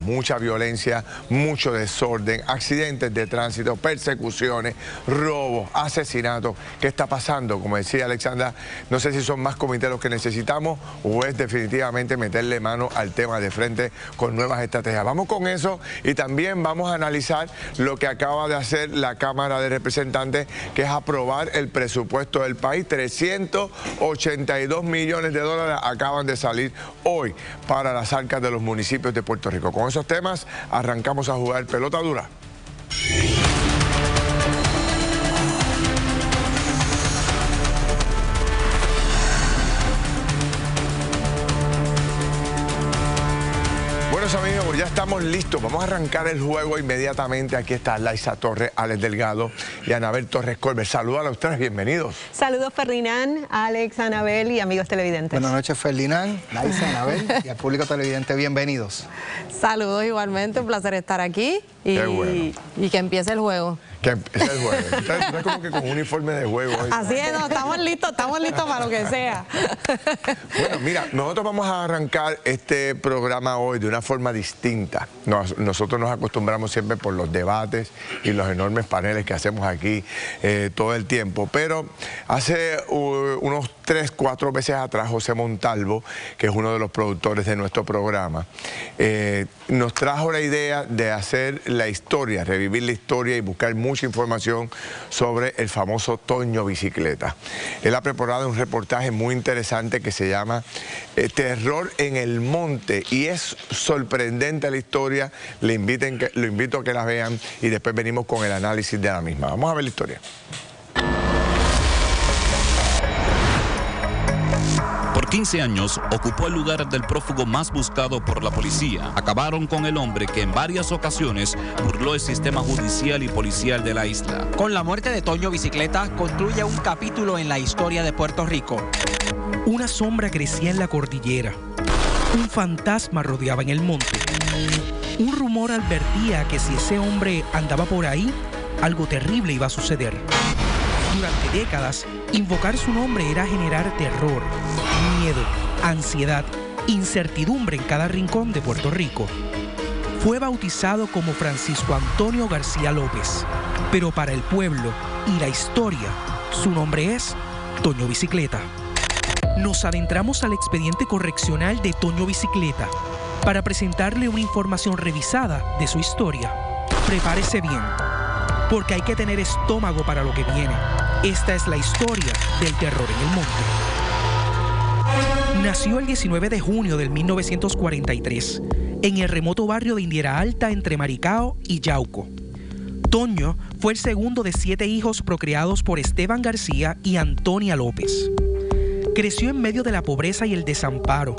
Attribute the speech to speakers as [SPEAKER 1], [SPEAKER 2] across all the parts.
[SPEAKER 1] Mucha violencia, mucho desorden, accidentes de tránsito, persecuciones, robos, asesinatos. ¿Qué está pasando? Como decía Alexandra, no sé si son más comités los que necesitamos o es definitivamente meterle mano al tema de frente con nuevas estrategias. Vamos con eso y también vamos a analizar lo que acaba de hacer la Cámara de Representantes, que es aprobar el presupuesto del país. 382 millones de dólares acaban de salir hoy para las arcas de los municipios de Puerto Rico. Con esos temas arrancamos a jugar pelota dura. Buenos amigos, ya estamos listos. Vamos a arrancar el juego inmediatamente. Aquí está Laisa Torres, Alex Delgado y Anabel Torres Colbert. Saludos a ustedes, bienvenidos.
[SPEAKER 2] Saludos Ferdinand, Alex, Anabel y amigos televidentes.
[SPEAKER 3] Buenas noches Ferdinand, Laisa, Anabel y al público televidente, bienvenidos.
[SPEAKER 4] Saludos igualmente, un placer estar aquí y que empiece el juego.
[SPEAKER 1] Que empiece el juego. Está como que con un uniforme de juego hoy.
[SPEAKER 4] Así es, no, estamos listos para lo que sea.
[SPEAKER 1] Bueno, mira, nosotros vamos a arrancar este programa hoy de una forma distinta. Nosotros nos acostumbramos siempre por los debates y los enormes paneles que hacemos aquí todo el tiempo, pero hace unos 3, 4 meses atrás, José Montalvo, que es uno de los productores de nuestro programa, nos trajo la idea de hacer la historia, revivir la historia y buscar mucha información sobre el famoso Toño Bicicleta. Él ha preparado un reportaje muy interesante que se llama Terror en el Monte y es sorprendente la historia. Lo invito a que la vean y después venimos con el análisis de la misma. Vamos a ver la historia.
[SPEAKER 5] Por 15 años ocupó el lugar del prófugo más buscado por la policía. Acabaron con el hombre que en varias ocasiones burló el sistema judicial y policial de la isla.
[SPEAKER 6] Con la muerte de Toño Bicicleta concluye un capítulo en la historia de Puerto Rico.
[SPEAKER 7] Una sombra crecía en la cordillera. Un fantasma rodeaba en el monte. Un rumor advertía que si ese hombre andaba por ahí, algo terrible iba a suceder. Durante décadas, invocar su nombre era generar terror, miedo, ansiedad, incertidumbre en cada rincón de Puerto Rico. Fue bautizado como Francisco Antonio García López, pero para el pueblo y la historia, su nombre es Toño Bicicleta. Nos adentramos al expediente correccional de Toño Bicicleta para presentarle una información revisada de su historia. Prepárese bien, porque hay que tener estómago para lo que viene. Esta es la historia del terror en el monte. Nació el 19 de junio del 1943, en el remoto barrio de Indiera Alta entre Maricao y Yauco. Toño fue el segundo de 7 hijos procreados por Esteban García y Antonia López. Creció en medio de la pobreza y el desamparo,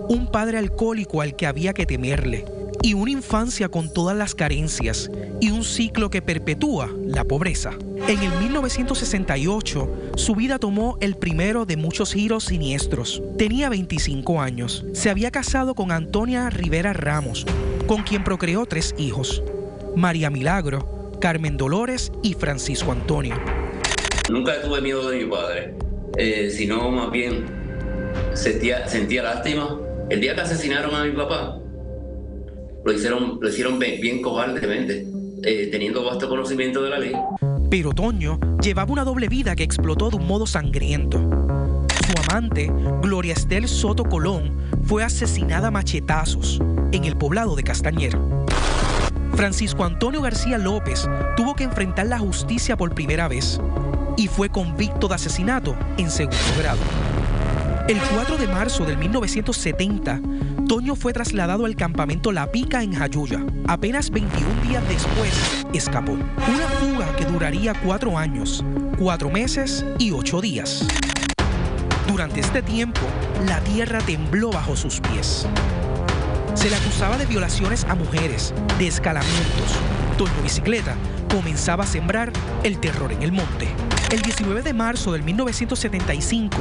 [SPEAKER 7] un padre alcohólico al que había que temerle, y una infancia con todas las carencias y un ciclo que perpetúa la pobreza. En el 1968, su vida tomó el primero de muchos giros siniestros. Tenía 25 años. Se había casado con Antonia Rivera Ramos, con quien procreó 3 hijos: María Milagro, Carmen Dolores y Francisco Antonio.
[SPEAKER 8] Nunca tuve miedo de mi padre, sino más bien sentía lástima. El día que asesinaron a mi papá, lo hicieron bien cobardemente, teniendo vasto conocimiento de la ley.
[SPEAKER 7] Pero Toño llevaba una doble vida que explotó de un modo sangriento. Su amante, Gloria Esther Soto Colón, fue asesinada a machetazos en el poblado de Castañer. Francisco Antonio García López tuvo que enfrentar la justicia por primera vez y fue convicto de asesinato en segundo grado. El 4 de marzo del 1970, Toño fue trasladado al campamento La Pica en Jayuya. Apenas 21 días después, escapó. Una fuga que duraría 4 años, 4 meses y 8 días. Durante este tiempo, la tierra tembló bajo sus pies. Se le acusaba de violaciones a mujeres, de escalamientos. Toño Bicicleta comenzaba a sembrar el terror en el monte. El 19 de marzo del 1975,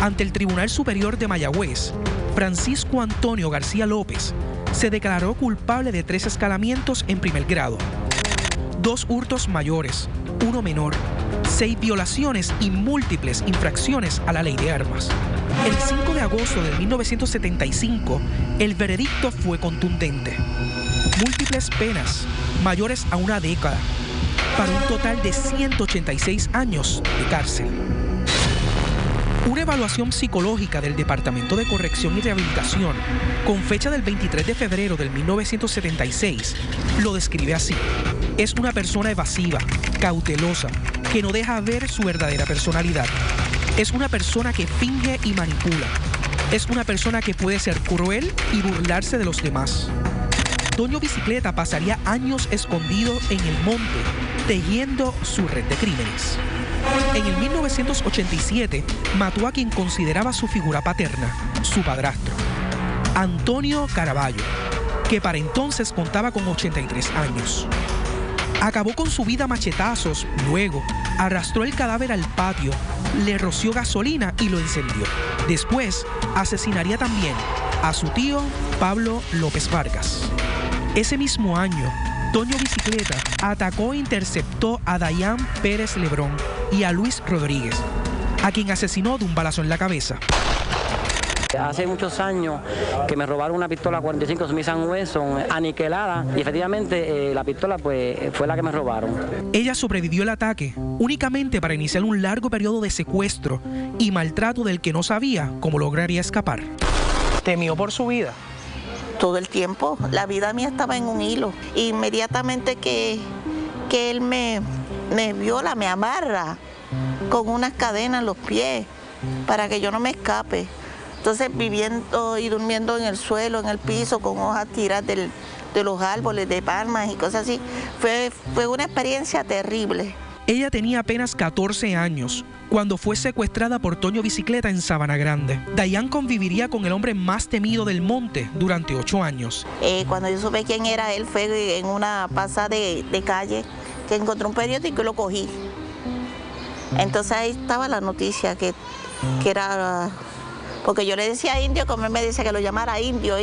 [SPEAKER 7] ante el Tribunal Superior de Mayagüez, Francisco Antonio García López se declaró culpable de 3 escalamientos en primer grado, 2 hurtos mayores, 1 menor, 6 violaciones y múltiples infracciones a la ley de armas. El 5 de agosto de 1975, el veredicto fue contundente. múltiples penas mayores a una década, para un total de 186 años de cárcel. Una evaluación psicológica del Departamento de Corrección y Rehabilitación, con fecha del 23 de febrero del 1976, lo describe así. Es una persona evasiva, cautelosa, que no deja ver su verdadera personalidad. Es una persona que finge y manipula. Es una persona que puede ser cruel y burlarse de los demás. Toño Bicicleta pasaría años escondido en el monte, tejiendo su red de crímenes. En el 1987, mató a quien consideraba su figura paterna, su padrastro, Antonio Caraballo, que para entonces contaba con 83 años. Acabó con su vida a machetazos, luego arrastró el cadáver al patio, le roció gasolina y lo encendió. Después, asesinaría también a su tío Pablo López Vargas. Ese mismo año, Toño Bicicleta atacó e interceptó a Dayan Pérez Lebrón y a Luis Rodríguez, a quien asesinó de un balazo en la cabeza.
[SPEAKER 9] Hace muchos años que me robaron una pistola 45 Smith & Wesson aniquilada y efectivamente la pistola pues fue la que me robaron.
[SPEAKER 7] Ella sobrevivió al ataque únicamente para iniciar un largo periodo de secuestro y maltrato del que no sabía cómo lograría escapar.
[SPEAKER 10] ¿Temió por su vida?
[SPEAKER 11] Todo el tiempo, la vida mía estaba en un hilo. Inmediatamente que él me viola, me amarra con unas cadenas en los pies para que yo no me escape. Entonces viviendo y durmiendo en el suelo, en el piso, con hojas tiradas de los árboles, de palmas y cosas así, fue una experiencia terrible.
[SPEAKER 7] Ella tenía apenas 14 años cuando fue secuestrada por Toño Bicicleta en Sabana Grande. Dayan conviviría con el hombre más temido del monte durante 8 años.
[SPEAKER 11] Cuando yo supe quién era él fue en una pasada de calle que encontré un periódico y lo cogí. Entonces ahí estaba la noticia que era... Porque yo le decía indio, como él me dice que lo llamara indio.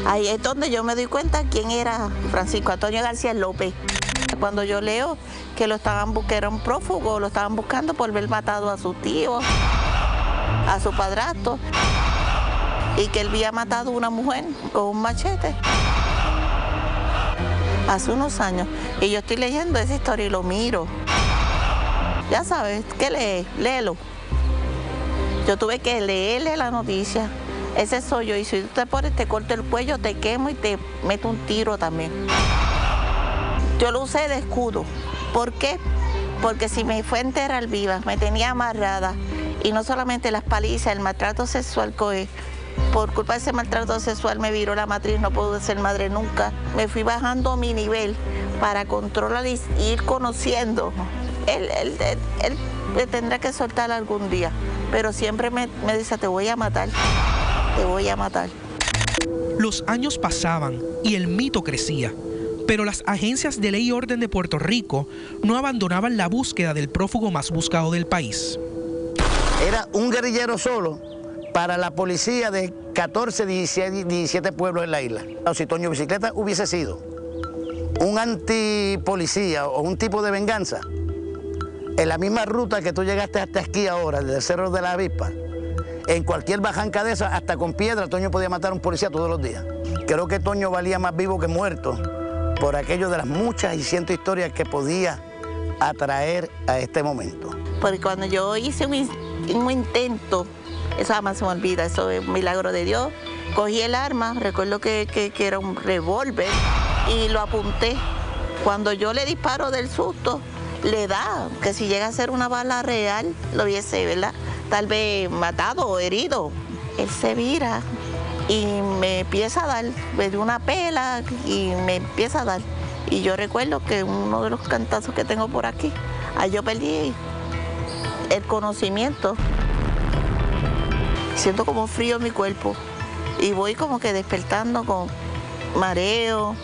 [SPEAKER 11] Ahí es donde yo me doy cuenta quién era Francisco Antonio García López. Cuando yo leo que lo estaban buscando, era un prófugo, lo estaban buscando por haber matado a su tío, a su padrastro, y que él había matado a una mujer con un machete hace unos años. Y yo estoy leyendo esa historia y lo miro. Ya sabes, ¿qué lees? Léelo. Yo tuve que leerle la noticia. Ese soy yo, y si tú te pones, te corto el cuello, te quemo y te meto un tiro también. Yo lo usé de escudo. ¿Por qué? Porque si me fue a enterrar viva, me tenía amarrada, y no solamente las palizas, el maltrato sexual, por culpa de ese maltrato sexual me viró la matriz, no pude ser madre nunca. Me fui bajando mi nivel para controlar y ir conociendo. Él me tendrá que soltar algún día, pero siempre me dice, te voy a matar, te voy a matar.
[SPEAKER 7] Los años pasaban y el mito crecía, pero las agencias de ley y orden de Puerto Rico no abandonaban la búsqueda del prófugo más buscado del país.
[SPEAKER 12] Era un guerrillero solo para la policía de 14, 17 pueblos en la isla. Si Toño Bicicleta hubiese sido un antipolicía o un tipo de venganza, en la misma ruta que tú llegaste hasta aquí ahora, desde el Cerro de la Avispa, en cualquier bajanca de esa, hasta con piedra, Toño podía matar a un policía todos los días. Creo que Toño valía más vivo que muerto por aquello de las muchas y cientos historias que podía atraer a este momento.
[SPEAKER 11] Porque cuando yo hice un intento, eso jamás se me olvida, eso es un milagro de Dios, cogí el arma, recuerdo que era un revólver, y lo apunté. Cuando yo le disparo del susto, le da, que si llega a ser una bala real, lo hubiese, ¿verdad?, tal vez matado o herido. Él se vira y me empieza a dar, me dio una pela y me empieza a dar. Y yo recuerdo que uno de los cantazos que tengo por aquí, yo perdí el conocimiento. Siento como frío en mi cuerpo y voy como que despertando con mareo.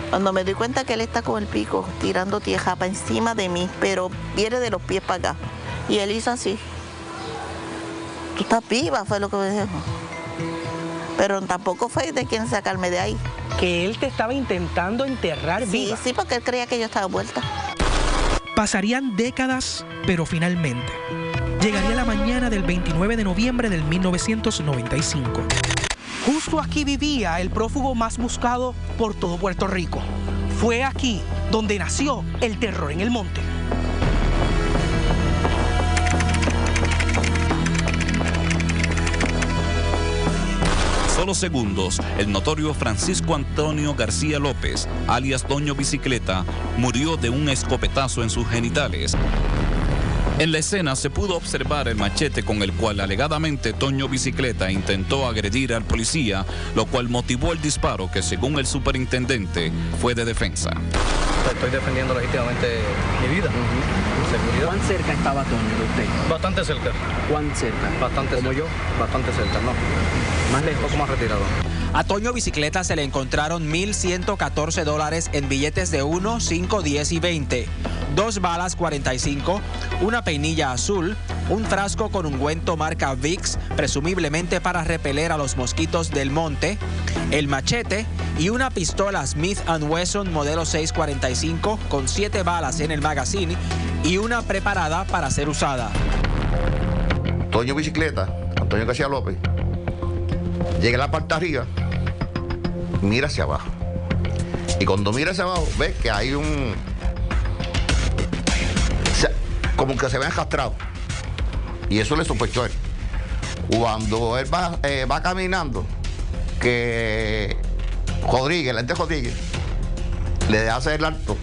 [SPEAKER 11] Cuando me doy cuenta que él está con el pico tirando tierra para encima de mí, pero viene de los pies para acá. Y él hizo así. Tú estás viva, fue lo que me dijo. Pero tampoco fue de quien sacarme de ahí.
[SPEAKER 10] Que él te estaba intentando enterrar viva.
[SPEAKER 11] Sí, porque él creía que yo estaba muerta.
[SPEAKER 7] Pasarían décadas, pero finalmente llegaría la mañana del 29 de noviembre del 1995. Justo aquí vivía el prófugo más buscado por todo Puerto Rico. Fue aquí donde nació el terror en el monte.
[SPEAKER 5] Solo segundos, el notorio Francisco Antonio García López, alias Toño Bicicleta, murió de un escopetazo en sus genitales. En la escena se pudo observar el machete con el cual alegadamente Toño Bicicleta intentó agredir al policía, lo cual motivó el disparo que, según el superintendente, fue de defensa.
[SPEAKER 13] Estoy defendiendo legítimamente mi vida, mi seguridad.
[SPEAKER 14] ¿Cuán cerca estaba Toño de usted?
[SPEAKER 13] Bastante cerca.
[SPEAKER 14] ¿Cuán cerca?
[SPEAKER 13] Bastante
[SPEAKER 14] ¿Como
[SPEAKER 13] cerca.
[SPEAKER 14] yo?
[SPEAKER 13] Bastante cerca, no.
[SPEAKER 14] ¿Más lejos?
[SPEAKER 13] Un poco más retirado.
[SPEAKER 6] A Toño Bicicleta se le encontraron $1,114 en billetes de 1, 5, 10 y 20, 2 balas 45, una peinilla azul, un frasco con ungüento marca Vicks, presumiblemente para repeler a los mosquitos del monte, el machete y una pistola Smith & Wesson modelo 645 con 7 balas en el magazine y una preparada para ser usada.
[SPEAKER 15] Toño Bicicleta, Antonio García López, llega a la parte arriba, mira hacia abajo. Y cuando mira hacia abajo, ve que hay como que se ve encastrado. Y eso le sospechó a él. Cuando él va caminando, que Rodríguez, la gente Rodríguez, le hace el alto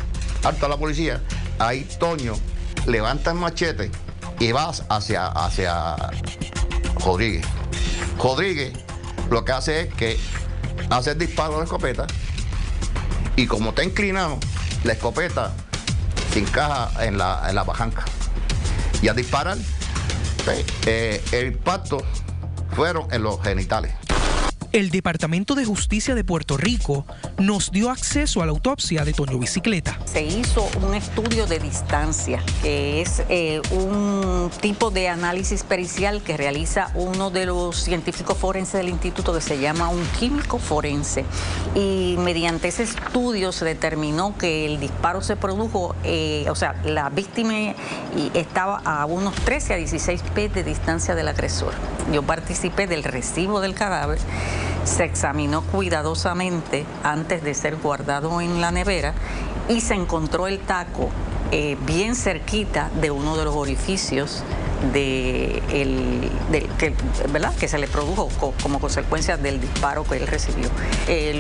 [SPEAKER 15] a la policía, ahí Toño levanta el machete y va hacia Rodríguez. Rodríguez lo que hace es que hace el disparo de escopeta y como está inclinado, la escopeta se encaja en la bajanca. Y al disparar, el impacto fueron en los genitales.
[SPEAKER 7] El Departamento de Justicia de Puerto Rico nos dio acceso a la autopsia de Toño Bicicleta.
[SPEAKER 16] Se hizo un estudio de distancia, que es un tipo de análisis pericial que realiza uno de los científicos forenses del instituto, que se llama un químico forense. Y mediante ese estudio se determinó que el disparo se produjo, la víctima estaba a unos 13 a 16 pies de distancia del agresor. Yo participé del recibo del cadáver. Se examinó cuidadosamente antes de ser guardado en la nevera y se encontró el taco bien cerquita de uno de los orificios que se le produjo como consecuencia del disparo que él recibió.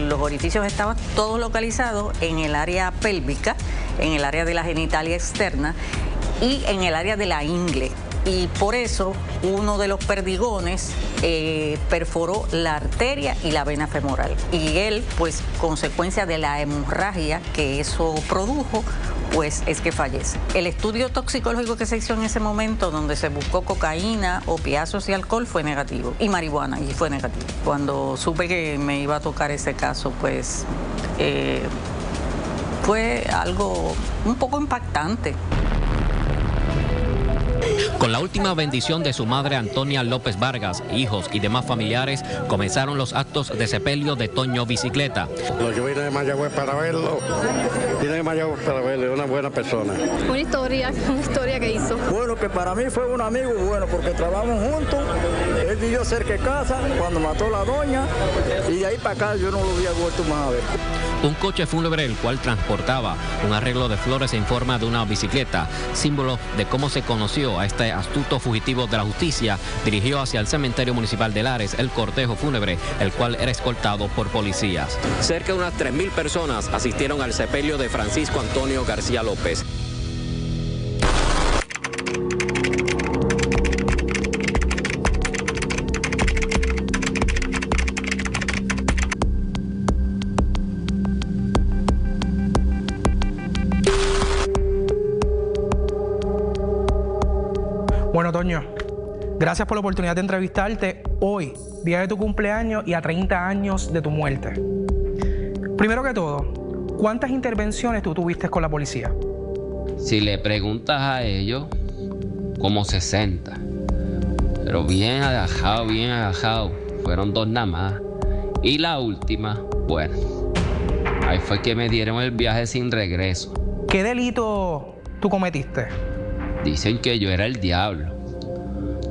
[SPEAKER 16] Los orificios estaban todos localizados en el área pélvica, en el área de la genitalia externa y en el área de la ingle. Y por eso uno de los perdigones perforó la arteria y la vena femoral. Y él, pues, consecuencia de la hemorragia que eso produjo, pues es que fallece. El estudio toxicológico que se hizo en ese momento, donde se buscó cocaína, opiáceos y alcohol, fue negativo. Y marihuana, y fue negativo. Cuando supe que me iba a tocar ese caso, pues fue algo un poco impactante.
[SPEAKER 17] Con la última bendición de su madre Antonia López Vargas, hijos y demás familiares, comenzaron los actos de sepelio de Toño Bicicleta.
[SPEAKER 18] Yo vine de Mayagüez para verlo, es una buena persona.
[SPEAKER 19] Una historia que hizo.
[SPEAKER 20] Bueno, que para mí fue un amigo bueno, porque trabajamos juntos, él vivió cerca de casa cuando mató a la doña, y de ahí para acá yo no lo había vuelto más a ver.
[SPEAKER 17] Un coche fúnebre el cual transportaba un arreglo de flores en forma de una bicicleta, símbolo de cómo se conoció a este astuto fugitivo de la justicia, dirigió hacia el cementerio municipal de Lares el cortejo fúnebre, el cual era escoltado por policías. Cerca de unas 3.000 personas asistieron al sepelio de Francisco Antonio García López.
[SPEAKER 7] Bueno, Toño, gracias por la oportunidad de entrevistarte hoy, día de tu cumpleaños y a 30 años de tu muerte. Primero que todo, ¿cuántas intervenciones tú tuviste con la policía?
[SPEAKER 21] Si le preguntas a ellos, como 60. Pero bien agajado. Fueron 2 nada más. Y la última, bueno, ahí fue que me dieron el viaje sin regreso.
[SPEAKER 7] ¿Qué delito tú cometiste?
[SPEAKER 21] Dicen que yo era el diablo.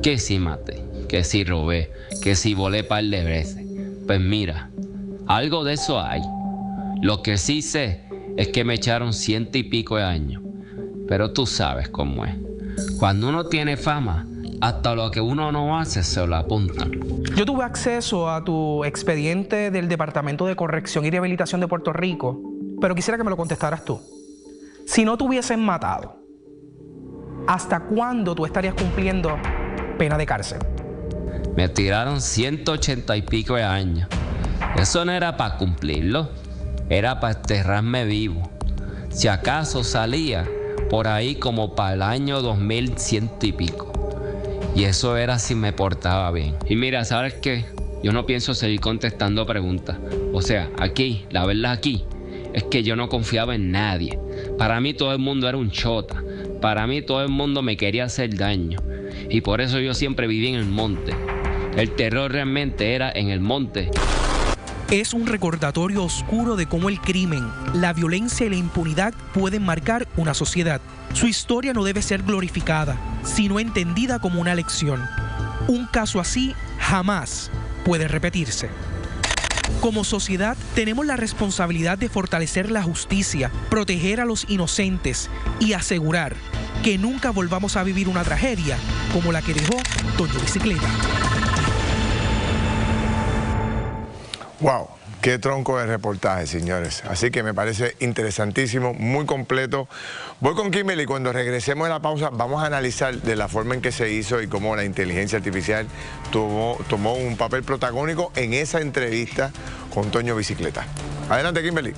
[SPEAKER 21] Que si maté, que si robé, que si volé par de veces. Pues mira, algo de eso hay. Lo que sí sé es que me echaron 100 y pico de años. Pero tú sabes cómo es. Cuando uno tiene fama, hasta lo que uno no hace se lo apuntan.
[SPEAKER 7] Yo tuve acceso a tu expediente del Departamento de Corrección y Rehabilitación de Puerto Rico, pero quisiera que me lo contestaras tú. Si no te hubiesen matado, ¿hasta cuándo tú estarías cumpliendo pena de cárcel?
[SPEAKER 21] Me tiraron 180 y pico de años. Eso no era para cumplirlo, era para enterrarme vivo. Si acaso salía por ahí como para el año 2100 y pico. Y eso era si me portaba bien. Y mira, ¿sabes qué? Yo no pienso seguir contestando preguntas. O sea, aquí, la verdad aquí, es que yo no confiaba en nadie. Para mí todo el mundo era un chota. Para mí todo el mundo me quería hacer daño. Y por eso yo siempre viví en el monte. El terror realmente era en el monte.
[SPEAKER 7] Es un recordatorio oscuro de cómo el crimen, la violencia y la impunidad pueden marcar una sociedad. Su historia no debe ser glorificada, sino entendida como una lección. Un caso así jamás puede repetirse. Como sociedad, tenemos la responsabilidad de fortalecer la justicia, proteger a los inocentes y asegurar que nunca volvamos a vivir una tragedia como la que dejó Toño Bicicleta.
[SPEAKER 1] Wow, qué tronco de reportaje, señores. Así que me parece interesantísimo, muy completo. Voy con Kimberly, cuando regresemos de la pausa vamos a analizar de la forma en que se hizo y cómo la inteligencia artificial tomó un papel protagónico en esa entrevista con Toño Bicicleta. Adelante, Kimberly.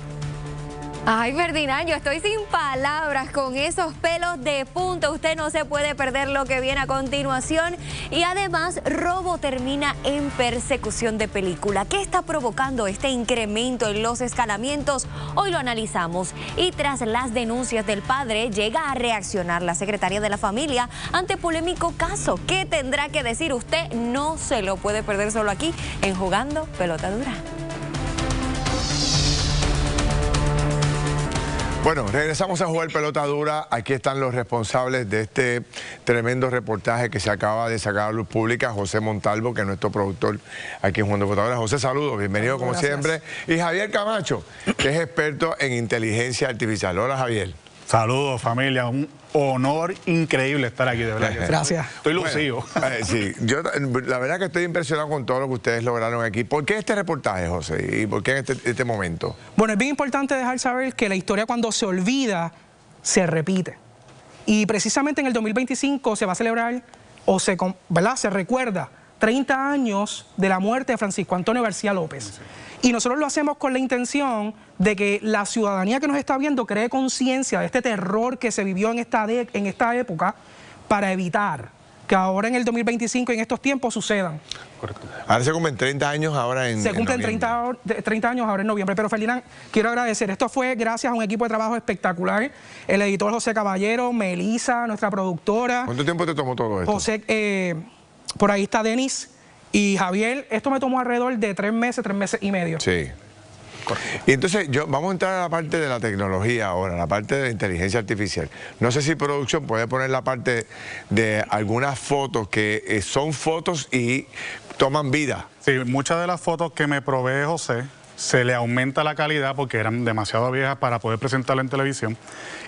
[SPEAKER 2] Ay, Ferdinand, yo estoy sin palabras con esos pelos de punta. Usted no se puede perder lo que viene a continuación. Y además, robo termina en persecución de película. ¿Qué está provocando este incremento en los escalamientos? Hoy lo analizamos. Y tras las denuncias del padre, llega a reaccionar la secretaria de la familia ante polémico caso. ¿Qué tendrá que decir usted? No se lo puede perder solo aquí en Jugando Pelota Dura.
[SPEAKER 1] Bueno, regresamos a Jugar Pelota Dura. Aquí están los responsables de este tremendo reportaje que se acaba de sacar a luz pública. José Montalvo, que es nuestro productor aquí en Jugando Pelota Dura. José, saludos, bienvenido como siempre. Y Javier Camacho, que es experto en inteligencia artificial. Hola, Javier.
[SPEAKER 22] Saludos, familia. Un honor increíble estar aquí, de verdad.
[SPEAKER 7] Gracias.
[SPEAKER 22] Estoy lucido.
[SPEAKER 1] Bueno, sí, yo la verdad que estoy impresionado con todo lo que ustedes lograron aquí. ¿Por qué este reportaje, José? ¿Y por qué en este momento?
[SPEAKER 7] Bueno, es bien importante dejar saber que la historia cuando se olvida, se repite. Y precisamente en el 2025 se va a celebrar, ¿verdad? Se recuerda 30 años de la muerte de Francisco Antonio García López. Y nosotros lo hacemos con la intención de que la ciudadanía que nos está viendo cree conciencia de este terror que se vivió en esta época para evitar que ahora en el 2025 y en estos tiempos sucedan.
[SPEAKER 1] Correcto. Ahora se cumplen 30 años ahora en
[SPEAKER 7] Se cumplen 30 años ahora en noviembre. Pero Ferdinand, quiero agradecer. Esto fue gracias a un equipo de trabajo espectacular. El editor José Caballero, Melissa, nuestra productora.
[SPEAKER 1] ¿Cuánto tiempo te tomó todo esto?
[SPEAKER 7] José, por ahí está Denis. Y Javier, esto me tomó alrededor de 3 meses y medio.
[SPEAKER 1] Sí. Y entonces vamos a entrar a la parte de la tecnología ahora, la parte de la inteligencia artificial. No sé si producción puede poner la parte de algunas fotos que son fotos y toman vida.
[SPEAKER 22] Sí, muchas de las fotos que me provee José se le aumenta la calidad porque eran demasiado viejas para poder presentarla en televisión.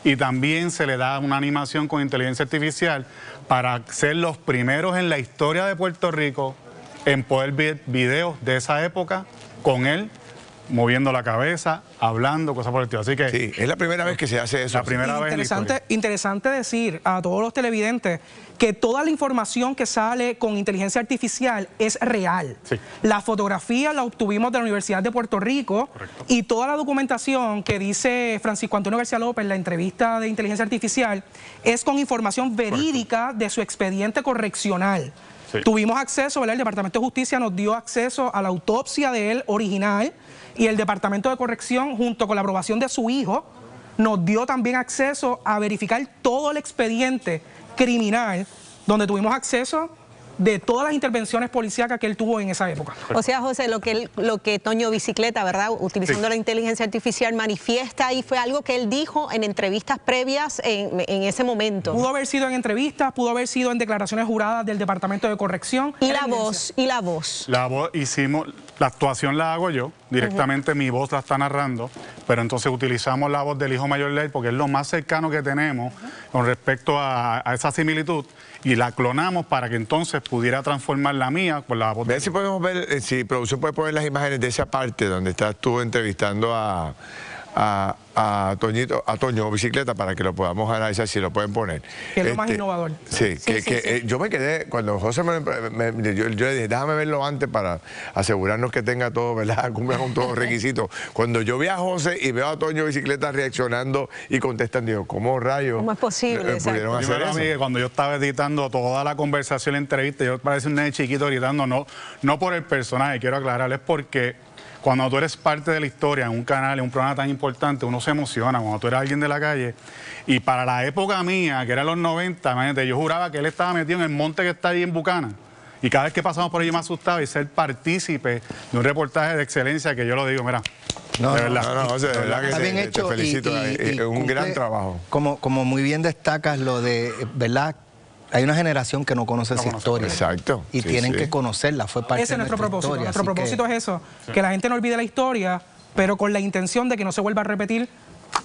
[SPEAKER 22] Y también se le da una animación con inteligencia artificial para ser los primeros en la historia de Puerto Rico en poder ver videos de esa época con él moviendo la cabeza, hablando, cosas por el estilo. Así que
[SPEAKER 1] sí, es la primera vez que se hace eso.
[SPEAKER 22] La primera vez en la historia.
[SPEAKER 7] Interesante decir a todos los televidentes que toda la información que sale con inteligencia artificial es real.
[SPEAKER 22] Sí.
[SPEAKER 7] La fotografía la obtuvimos de la Universidad de Puerto Rico.
[SPEAKER 22] Correcto.
[SPEAKER 7] Y toda la documentación que dice Francisco Antonio García López en la entrevista de inteligencia artificial es con información verídica. Correcto. De su expediente correccional. Sí. Tuvimos acceso, ¿verdad? El Departamento de Justicia nos dio acceso a la autopsia de él original y el Departamento de Corrección, junto con la aprobación de su hijo, nos dio también acceso a verificar todo el expediente criminal, donde tuvimos acceso de todas las intervenciones policíacas que él tuvo en esa época.
[SPEAKER 3] O sea, José, lo que Toño Bicicleta, ¿verdad?, utilizando la inteligencia artificial, manifiesta y fue algo que él dijo en entrevistas previas en ese momento.
[SPEAKER 7] Pudo haber sido en entrevistas, pudo haber sido en declaraciones juradas del Departamento de Corrección.
[SPEAKER 3] Y la voz, y la voz.
[SPEAKER 22] La voz hicimos, la actuación la hago yo, directamente mi voz la está narrando, pero entonces utilizamos la voz del hijo mayor de él porque es lo más cercano que tenemos con respecto a esa similitud, y la clonamos para que entonces pudiera transformar la mía con la voz.
[SPEAKER 1] Ver si podemos ver, si producción puede poner las imágenes de esa parte donde estás tú entrevistando a Toño Bicicleta, para que lo podamos analizar, si lo pueden poner.
[SPEAKER 7] Que es lo más innovador.
[SPEAKER 1] Sí, yo me quedé, cuando José yo le dije, déjame verlo antes para asegurarnos que tenga todo, ¿verdad? Cumpla con todos los requisitos. Cuando yo vi a José y veo a Toño Bicicleta reaccionando y contestando, digo, ¿cómo rayos?
[SPEAKER 3] ¿Cómo es posible?
[SPEAKER 22] Pudieron hacer eso? A mí, cuando yo estaba editando toda la conversación, la entrevista, yo parecía un nene chiquito gritando, no por el personaje, quiero aclararles, porque cuando tú eres parte de la historia en un canal, en un programa tan importante, uno se emociona cuando tú eres alguien de la calle. Y para la época mía, que era los 90, imagínate, yo juraba que él estaba metido en el monte que está ahí en Buchanan. Y cada vez que pasamos por allí me asustaba, y ser partícipe de un reportaje de excelencia, que yo lo digo, mira, de verdad.
[SPEAKER 1] José, de verdad que
[SPEAKER 4] está bien hecho,
[SPEAKER 1] te felicito, es un gran trabajo.
[SPEAKER 4] Como muy bien destacas lo de, ¿verdad? Hay una generación que no conoce esa historia.
[SPEAKER 1] Exacto.
[SPEAKER 4] Y tienen que conocerla, fue parte
[SPEAKER 7] Ese es
[SPEAKER 4] de
[SPEAKER 7] nuestro propósito.
[SPEAKER 4] historia.
[SPEAKER 7] Nuestro propósito es eso, que la gente no olvide la historia, pero con la intención de que no se vuelva a repetir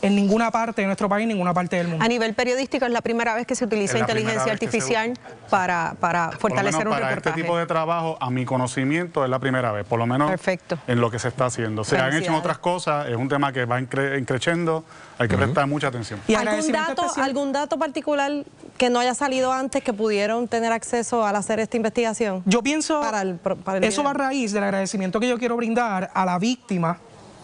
[SPEAKER 7] en ninguna parte de nuestro país, en ninguna parte del mundo.
[SPEAKER 3] A nivel periodístico es la primera vez que se utiliza inteligencia artificial para fortalecer un reportaje.
[SPEAKER 22] Para este tipo de trabajo, a mi conocimiento, es la primera vez, por lo menos en lo que se está haciendo. Se han hecho otras cosas, es un tema que va creciendo, hay que prestar mucha atención.
[SPEAKER 3] ¿Y algún dato particular que no haya salido antes que pudieron tener acceso al hacer esta investigación?
[SPEAKER 7] Yo pienso, eso va a raíz del agradecimiento que yo quiero brindar a la víctima,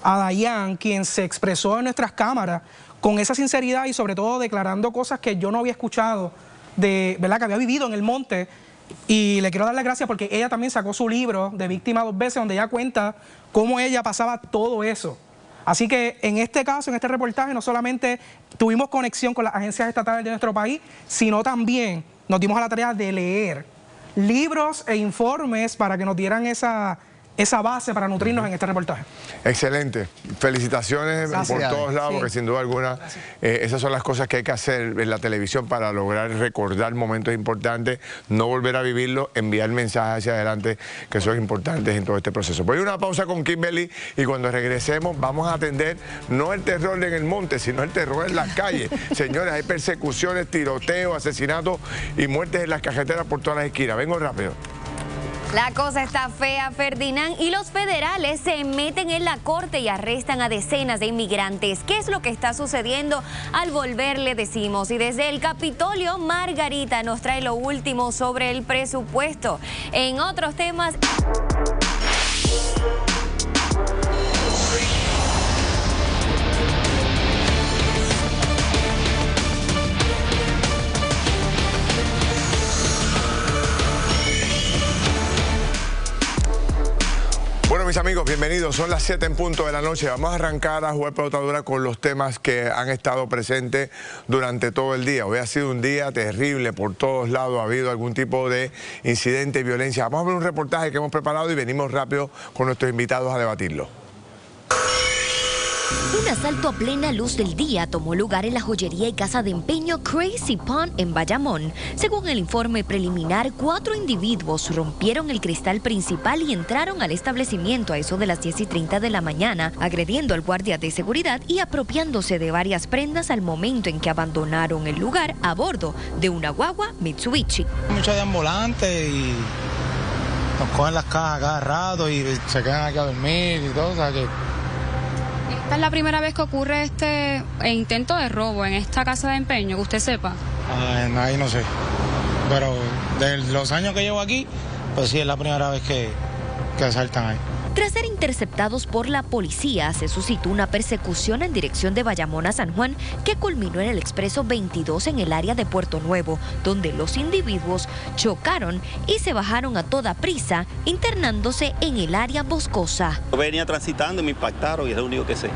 [SPEAKER 7] a Dayan, quien se expresó en nuestras cámaras con esa sinceridad y sobre todo declarando cosas que yo no había escuchado, ¿verdad?, que había vivido en el monte. Y le quiero dar las gracias porque ella también sacó su libro de Víctima 2 veces, donde ella cuenta cómo ella pasaba todo eso. Así que en este caso, en este reportaje, no solamente tuvimos conexión con las agencias estatales de nuestro país, sino también nos dimos a la tarea de leer libros e informes para que nos dieran esa base para nutrirnos en este reportaje.
[SPEAKER 1] Excelente. Felicitaciones por todos lados, porque sin duda alguna esas son las cosas que hay que hacer en la televisión para lograr recordar momentos importantes, no volver a vivirlo, enviar mensajes hacia adelante que son importantes en todo este proceso. Voy a una pausa con Kimberly y cuando regresemos vamos a atender no el terror en el monte, sino el terror en las calles. Señores, hay persecuciones, tiroteos, asesinatos y muertes en las carreteras por todas las esquinas. Vengo rápido.
[SPEAKER 2] La cosa está fea, Ferdinand, y los federales se meten en la corte y arrestan a decenas de inmigrantes. ¿Qué es lo que está sucediendo? Al volver le decimos. Y desde el Capitolio, Margarita nos trae lo último sobre el presupuesto. En otros temas...
[SPEAKER 1] Bueno, mis amigos, bienvenidos. Son las 7 en punto de la noche. Vamos a arrancar a jugar pelotadura con los temas que han estado presentes durante todo el día. Hoy ha sido un día terrible por todos lados. Ha habido algún tipo de incidente y violencia. Vamos a ver un reportaje que hemos preparado y venimos rápido con nuestros invitados a debatirlo.
[SPEAKER 23] Un asalto a plena luz del día tomó lugar en la joyería y casa de empeño Crazy Pawn en Bayamón. Según el informe preliminar, 4 individuos rompieron el cristal principal y entraron al establecimiento a eso de las 10:30 de la mañana, agrediendo al guardia de seguridad y apropiándose de varias prendas al momento en que abandonaron el lugar a bordo de una guagua Mitsubishi.
[SPEAKER 24] Muchos de ambulantes y nos cogen las cajas cada rato y se quedan aquí a dormir y todo, o sea que...
[SPEAKER 25] ¿Esta es la primera vez que ocurre este intento de robo en esta casa de empeño, que usted sepa?
[SPEAKER 24] Ahí no sé, pero de los años que llevo aquí, pues sí, es la primera vez que asaltan ahí.
[SPEAKER 23] Tras ser interceptados por la policía, se suscitó una persecución en dirección de Bayamón a San Juan que culminó en el expreso 22 en el área de Puerto Nuevo, donde los individuos chocaron y se bajaron a toda prisa, internándose en el área boscosa.
[SPEAKER 26] Yo venía transitando y me impactaron y es lo único que sé.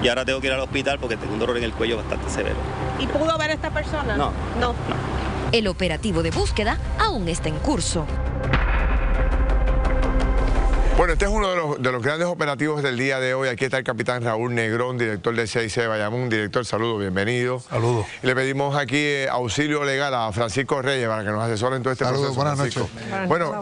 [SPEAKER 26] Y ahora tengo que ir al hospital porque tengo un dolor en el cuello bastante severo.
[SPEAKER 3] ¿Y pudo ver a esta persona?
[SPEAKER 26] No.
[SPEAKER 23] El operativo de búsqueda aún está en curso.
[SPEAKER 1] Bueno, este es uno de los grandes operativos del día de hoy. Aquí está el capitán Raúl Negrón, director del CIC de Bayamón. Director, saludos, bienvenido.
[SPEAKER 5] Saludos.
[SPEAKER 1] Y le pedimos aquí auxilio legal a Francisco Reyes para que nos asesore en todo este proceso.
[SPEAKER 5] Buenas noches.
[SPEAKER 1] Bueno,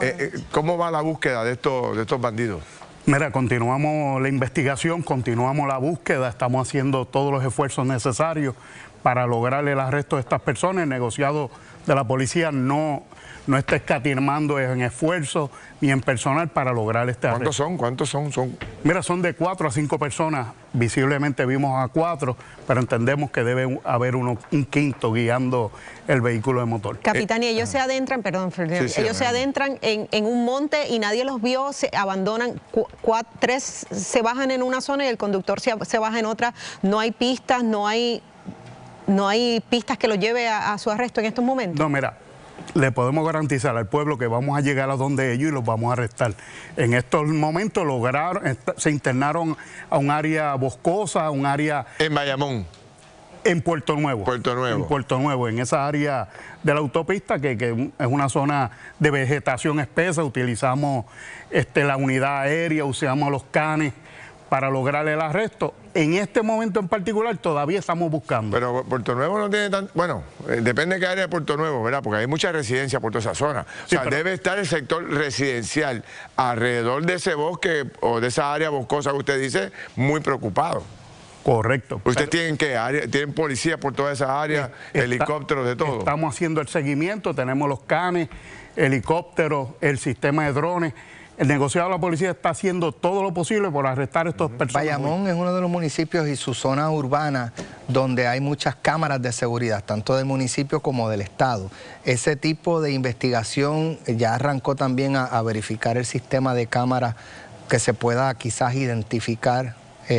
[SPEAKER 1] ¿cómo va la búsqueda de estos bandidos?
[SPEAKER 22] Mira, continuamos la investigación, continuamos la búsqueda, estamos haciendo todos los esfuerzos necesarios para lograr el arresto de estas personas. El negociado de la policía no está escatimando en esfuerzos ni en personal para lograr este arresto.
[SPEAKER 1] ¿Cuántos son?
[SPEAKER 22] Mira, son de 4 a 5 personas. Visiblemente vimos a 4, pero entendemos que debe haber un quinto guiando el vehículo de motor.
[SPEAKER 3] Capitán, y ellos se adentran, perdón, ellos se adentran en un monte y nadie los vio, se abandonan, 3 se bajan en una zona y el conductor se baja en otra. No hay pistas, no hay pistas que los lleve a su arresto en estos momentos.
[SPEAKER 22] No, mira, le podemos garantizar al pueblo que vamos a llegar a donde ellos y los vamos a arrestar. En estos momentos se internaron a un área boscosa, a un área...
[SPEAKER 1] En Bayamón.
[SPEAKER 22] En Puerto Nuevo. En Puerto Nuevo, en esa área de la autopista que es una zona de vegetación espesa. Utilizamos la unidad aérea, usamos los canes para lograr el arresto. En este momento en particular todavía estamos buscando.
[SPEAKER 1] Pero Puerto Nuevo no tiene tan... Bueno, depende de qué área de Puerto Nuevo, ¿verdad? Porque hay mucha residencia por toda esa zona.
[SPEAKER 22] Sí,
[SPEAKER 1] o sea, debe estar el sector residencial alrededor de ese bosque o de esa área boscosa que usted dice, muy preocupado.
[SPEAKER 22] Correcto.
[SPEAKER 1] ¿Ustedes tienen qué área? ¿Tienen policía por todas esas áreas? ¿Helicópteros, de todo?
[SPEAKER 22] Estamos haciendo el seguimiento, tenemos los canes, helicópteros, el sistema de drones. El negociado de la policía está haciendo todo lo posible por arrestar a estos personas.
[SPEAKER 4] Bayamón es uno de los municipios y su zona urbana donde hay muchas cámaras de seguridad, tanto del municipio como del estado. Ese tipo de investigación ya arrancó también a verificar el sistema de cámaras que se pueda quizás identificar.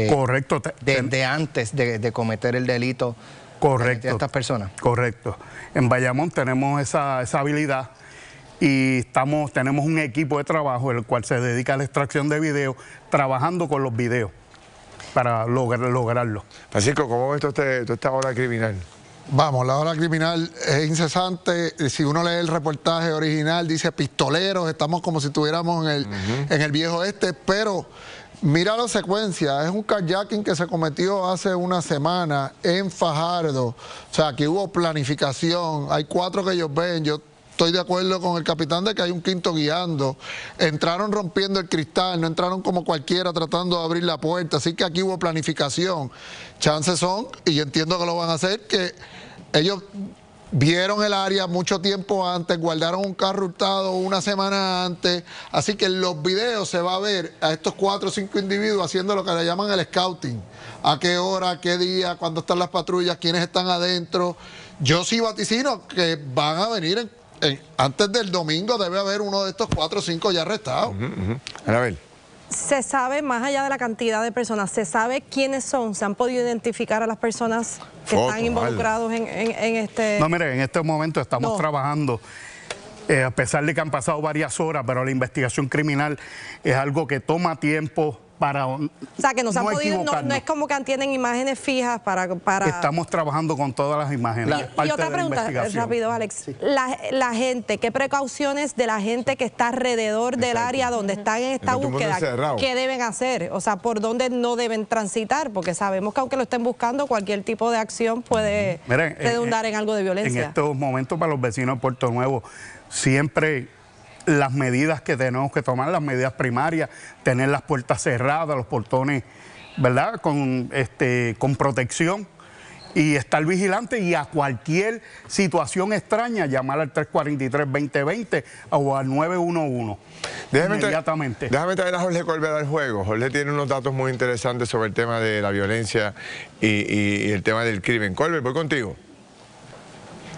[SPEAKER 22] Correcto.
[SPEAKER 4] Desde antes de cometer el delito.
[SPEAKER 22] Correcto.
[SPEAKER 4] De estas personas.
[SPEAKER 22] Correcto. En Bayamón tenemos esa habilidad. Y tenemos un equipo de trabajo el cual se dedica a la extracción de videos, trabajando con los videos para lograrlo.
[SPEAKER 1] Francisco, ¿cómo ves toda esta ola criminal?
[SPEAKER 5] Vamos, la ola criminal es incesante. Si uno lee el reportaje original, dice pistoleros, estamos como si estuviéramos en el viejo este, pero mira la secuencia, es un carjacking que se cometió hace una semana en Fajardo. O sea, aquí hubo planificación, hay 4 que ellos ven, yo estoy de acuerdo con el capitán de que hay un quinto guiando. Entraron rompiendo el cristal, no entraron como cualquiera tratando de abrir la puerta, así que aquí hubo planificación. Chances son, y yo entiendo que lo van a hacer, que ellos vieron el área mucho tiempo antes, guardaron un carro hurtado una semana antes, así que en los videos se va a ver a estos 4 o 5 individuos haciendo lo que le llaman el scouting. A qué hora, qué día, cuándo están las patrullas, quiénes están adentro. Yo sí vaticino que van a venir antes del domingo, debe haber uno de estos 4 o 5 ya arrestados.
[SPEAKER 1] Anabel.
[SPEAKER 8] Se sabe, más allá de la cantidad de personas, se sabe quiénes son, se han podido identificar a las personas que están involucrados en este...
[SPEAKER 22] No, mire, en este momento estamos trabajando, a pesar de que han pasado varias horas, pero la investigación criminal es algo que toma tiempo para... O
[SPEAKER 8] sea, que no es como que tienen imágenes fijas para...
[SPEAKER 22] Estamos trabajando con todas las imágenes.
[SPEAKER 8] Y otra pregunta, rápido, Alex. Sí. La gente, ¿qué precauciones de la gente que está alrededor del área donde están en esta búsqueda, qué deben hacer? O sea, ¿por dónde no deben transitar? Porque sabemos que aunque lo estén buscando, cualquier tipo de acción puede redundar en algo de violencia.
[SPEAKER 22] En estos momentos, para los vecinos de Puerto Nuevo, siempre... las medidas que tenemos que tomar, las medidas primarias, tener las puertas cerradas, los portones, ¿verdad?, con protección y estar vigilante, y a cualquier situación extraña llamar al 343-2020 o al 911 inmediatamente.
[SPEAKER 1] Déjame traer a Jorge Colbert al juego. Jorge tiene unos datos muy interesantes sobre el tema de la violencia y el tema del crimen. Colbert, voy contigo.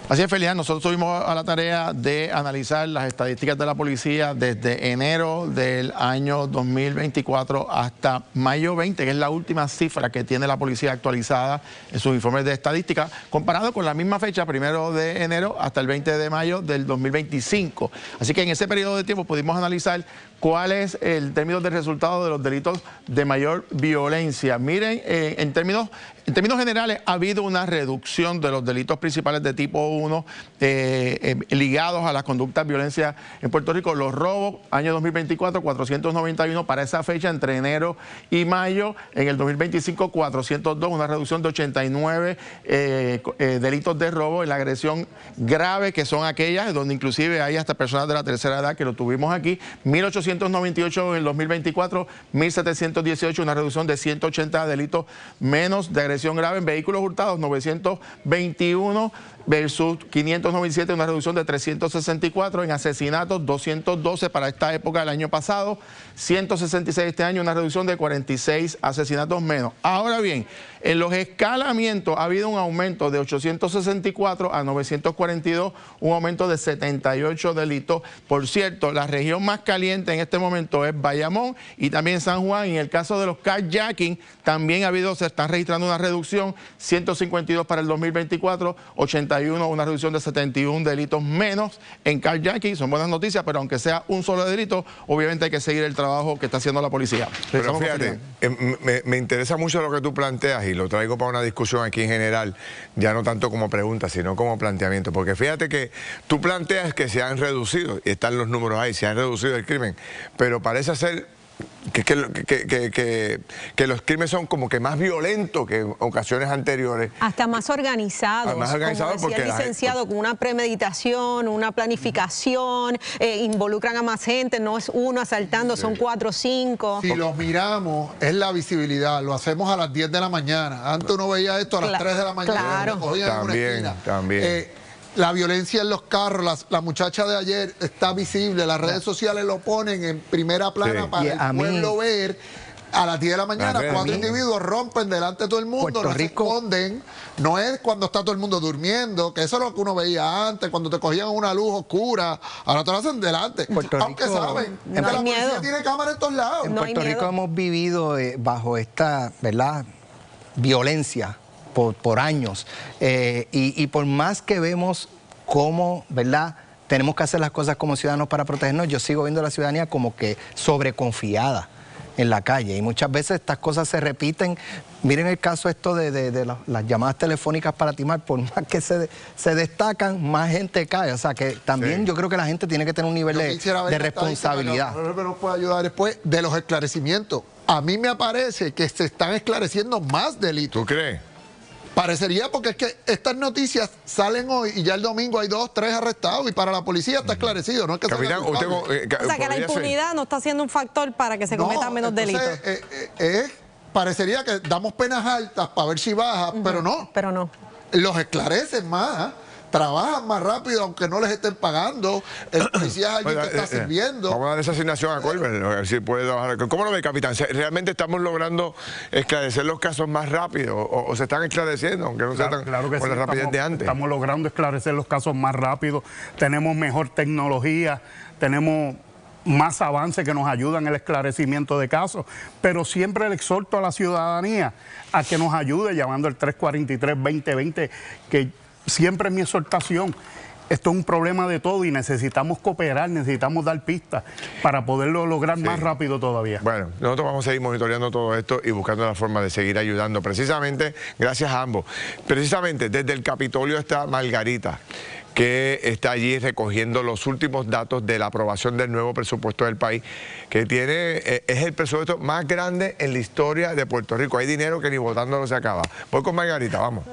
[SPEAKER 9] Así es, Felián, nosotros tuvimos a la tarea de analizar las estadísticas de la policía desde enero del año 2024 hasta mayo 20, que es la última cifra que tiene la policía actualizada en sus informes de estadística, comparado con la misma fecha, 1 de enero hasta el 20 de mayo del 2025. Así que en ese periodo de tiempo pudimos analizar cuál es el término de resultado de los delitos de mayor violencia. Miren, en términos generales ha habido una reducción de los delitos principales de tipo 101 ligados a las conductas de violencia en Puerto Rico. Los robos, año 2024, 491 para esa fecha, entre enero y mayo. En el 2025, 402, una reducción de 89 delitos de robo. En la agresión grave, que son aquellas donde inclusive hay hasta personas de la tercera edad, que lo tuvimos aquí, 1.898 en el 2024, 1.718, una reducción de 180 delitos menos de agresión grave. En vehículos hurtados, 921 versus 597, una reducción de 364. En asesinatos, 212 para esta época del año pasado, 166 este año, una reducción de 46 asesinatos menos. Ahora bien, en los escalamientos ha habido un aumento de 864 a 942, un aumento de 78 delitos. Por cierto, la región más caliente en este momento es Bayamón y también San Juan. En el caso de los carjacking, también se está registrando una reducción, 152 para el 2024, 81, una reducción de 71 delitos menos en carjacking. Son buenas noticias, pero aunque sea un solo delito, obviamente hay que seguir el trabajo que está haciendo la policía.
[SPEAKER 1] Pero fíjate, me interesa mucho lo que tú planteas y lo traigo para una discusión aquí en general, ya no tanto como pregunta, sino como planteamiento, porque fíjate que tú planteas que se han reducido, y están los números ahí, se han reducido el crimen, pero parece ser que los crímenes son como que más violentos que en ocasiones anteriores.
[SPEAKER 3] Hasta más organizados. Más organizados como decía el licenciado, con una premeditación, una planificación, involucran a más gente, no es uno asaltando, son 4 o 5.
[SPEAKER 5] Si los miramos, es la visibilidad, lo hacemos a las 10 de la mañana. Antes uno veía esto a las 3 de la mañana.
[SPEAKER 3] Claro.
[SPEAKER 5] También. La violencia en los carros, la muchacha de ayer está visible, las redes sociales lo ponen en primera plana para el pueblo ver. A las 10 de la mañana, 4 individuos rompen delante de todo el mundo, no se esconden. No es cuando está todo el mundo durmiendo, que eso es lo que uno veía antes, cuando te cogían una luz oscura. Ahora te lo hacen delante. Aunque saben que la policía tiene cámara en todos lados.
[SPEAKER 4] En Puerto Rico hemos vivido bajo esta, ¿verdad?, violencia por años. Y por más que vemos cómo, ¿verdad?, tenemos que hacer las cosas como ciudadanos para protegernos, yo sigo viendo a la ciudadanía como que sobreconfiada en la calle. Y muchas veces estas cosas se repiten. Miren el caso esto de las llamadas telefónicas para timar, por más que se destacan, más gente cae. O sea que también yo creo que la gente tiene que tener un nivel de responsabilidad.
[SPEAKER 5] Pero nos puede ayudar después de los esclarecimientos. A mí me parece que se están esclareciendo más delitos.
[SPEAKER 1] ¿Tú crees?
[SPEAKER 5] Parecería, porque es que estas noticias salen hoy y ya el domingo hay 2, 3 arrestados y para la policía está esclarecido, no es que
[SPEAKER 8] Capitán, o sea que la impunidad no está siendo un factor para que se cometan menos delitos.
[SPEAKER 5] Parecería que damos penas altas para ver si baja, pero no.
[SPEAKER 3] Pero no.
[SPEAKER 5] Los esclarecen más, trabajan más rápido aunque no les estén pagando. El policía es alguien que está sirviendo.
[SPEAKER 1] Vamos a dar esa asignación a Colbert, a ver si puede trabajar. ¿Cómo lo ve, capitán? ¿Realmente estamos logrando esclarecer los casos más rápido o se están esclareciendo, aunque no sea tan con la rapidez de antes?
[SPEAKER 22] Estamos logrando esclarecer los casos más rápido, tenemos mejor tecnología, tenemos más avances que nos ayudan en el esclarecimiento de casos, pero siempre le exhorto a la ciudadanía a que nos ayude llamando al 343-2020, que siempre es mi exhortación. Esto es un problema de todo y necesitamos cooperar, necesitamos dar pistas para poderlo lograr más rápido todavía.
[SPEAKER 1] Bueno, nosotros vamos a seguir monitoreando todo esto y buscando la forma de seguir ayudando. Precisamente, gracias a ambos. Precisamente, desde el Capitolio está Margarita, que está allí recogiendo los últimos datos de la aprobación del nuevo presupuesto del país, que es el presupuesto más grande en la historia de Puerto Rico. Hay dinero que ni votándolo se acaba. Voy con Margarita, vamos.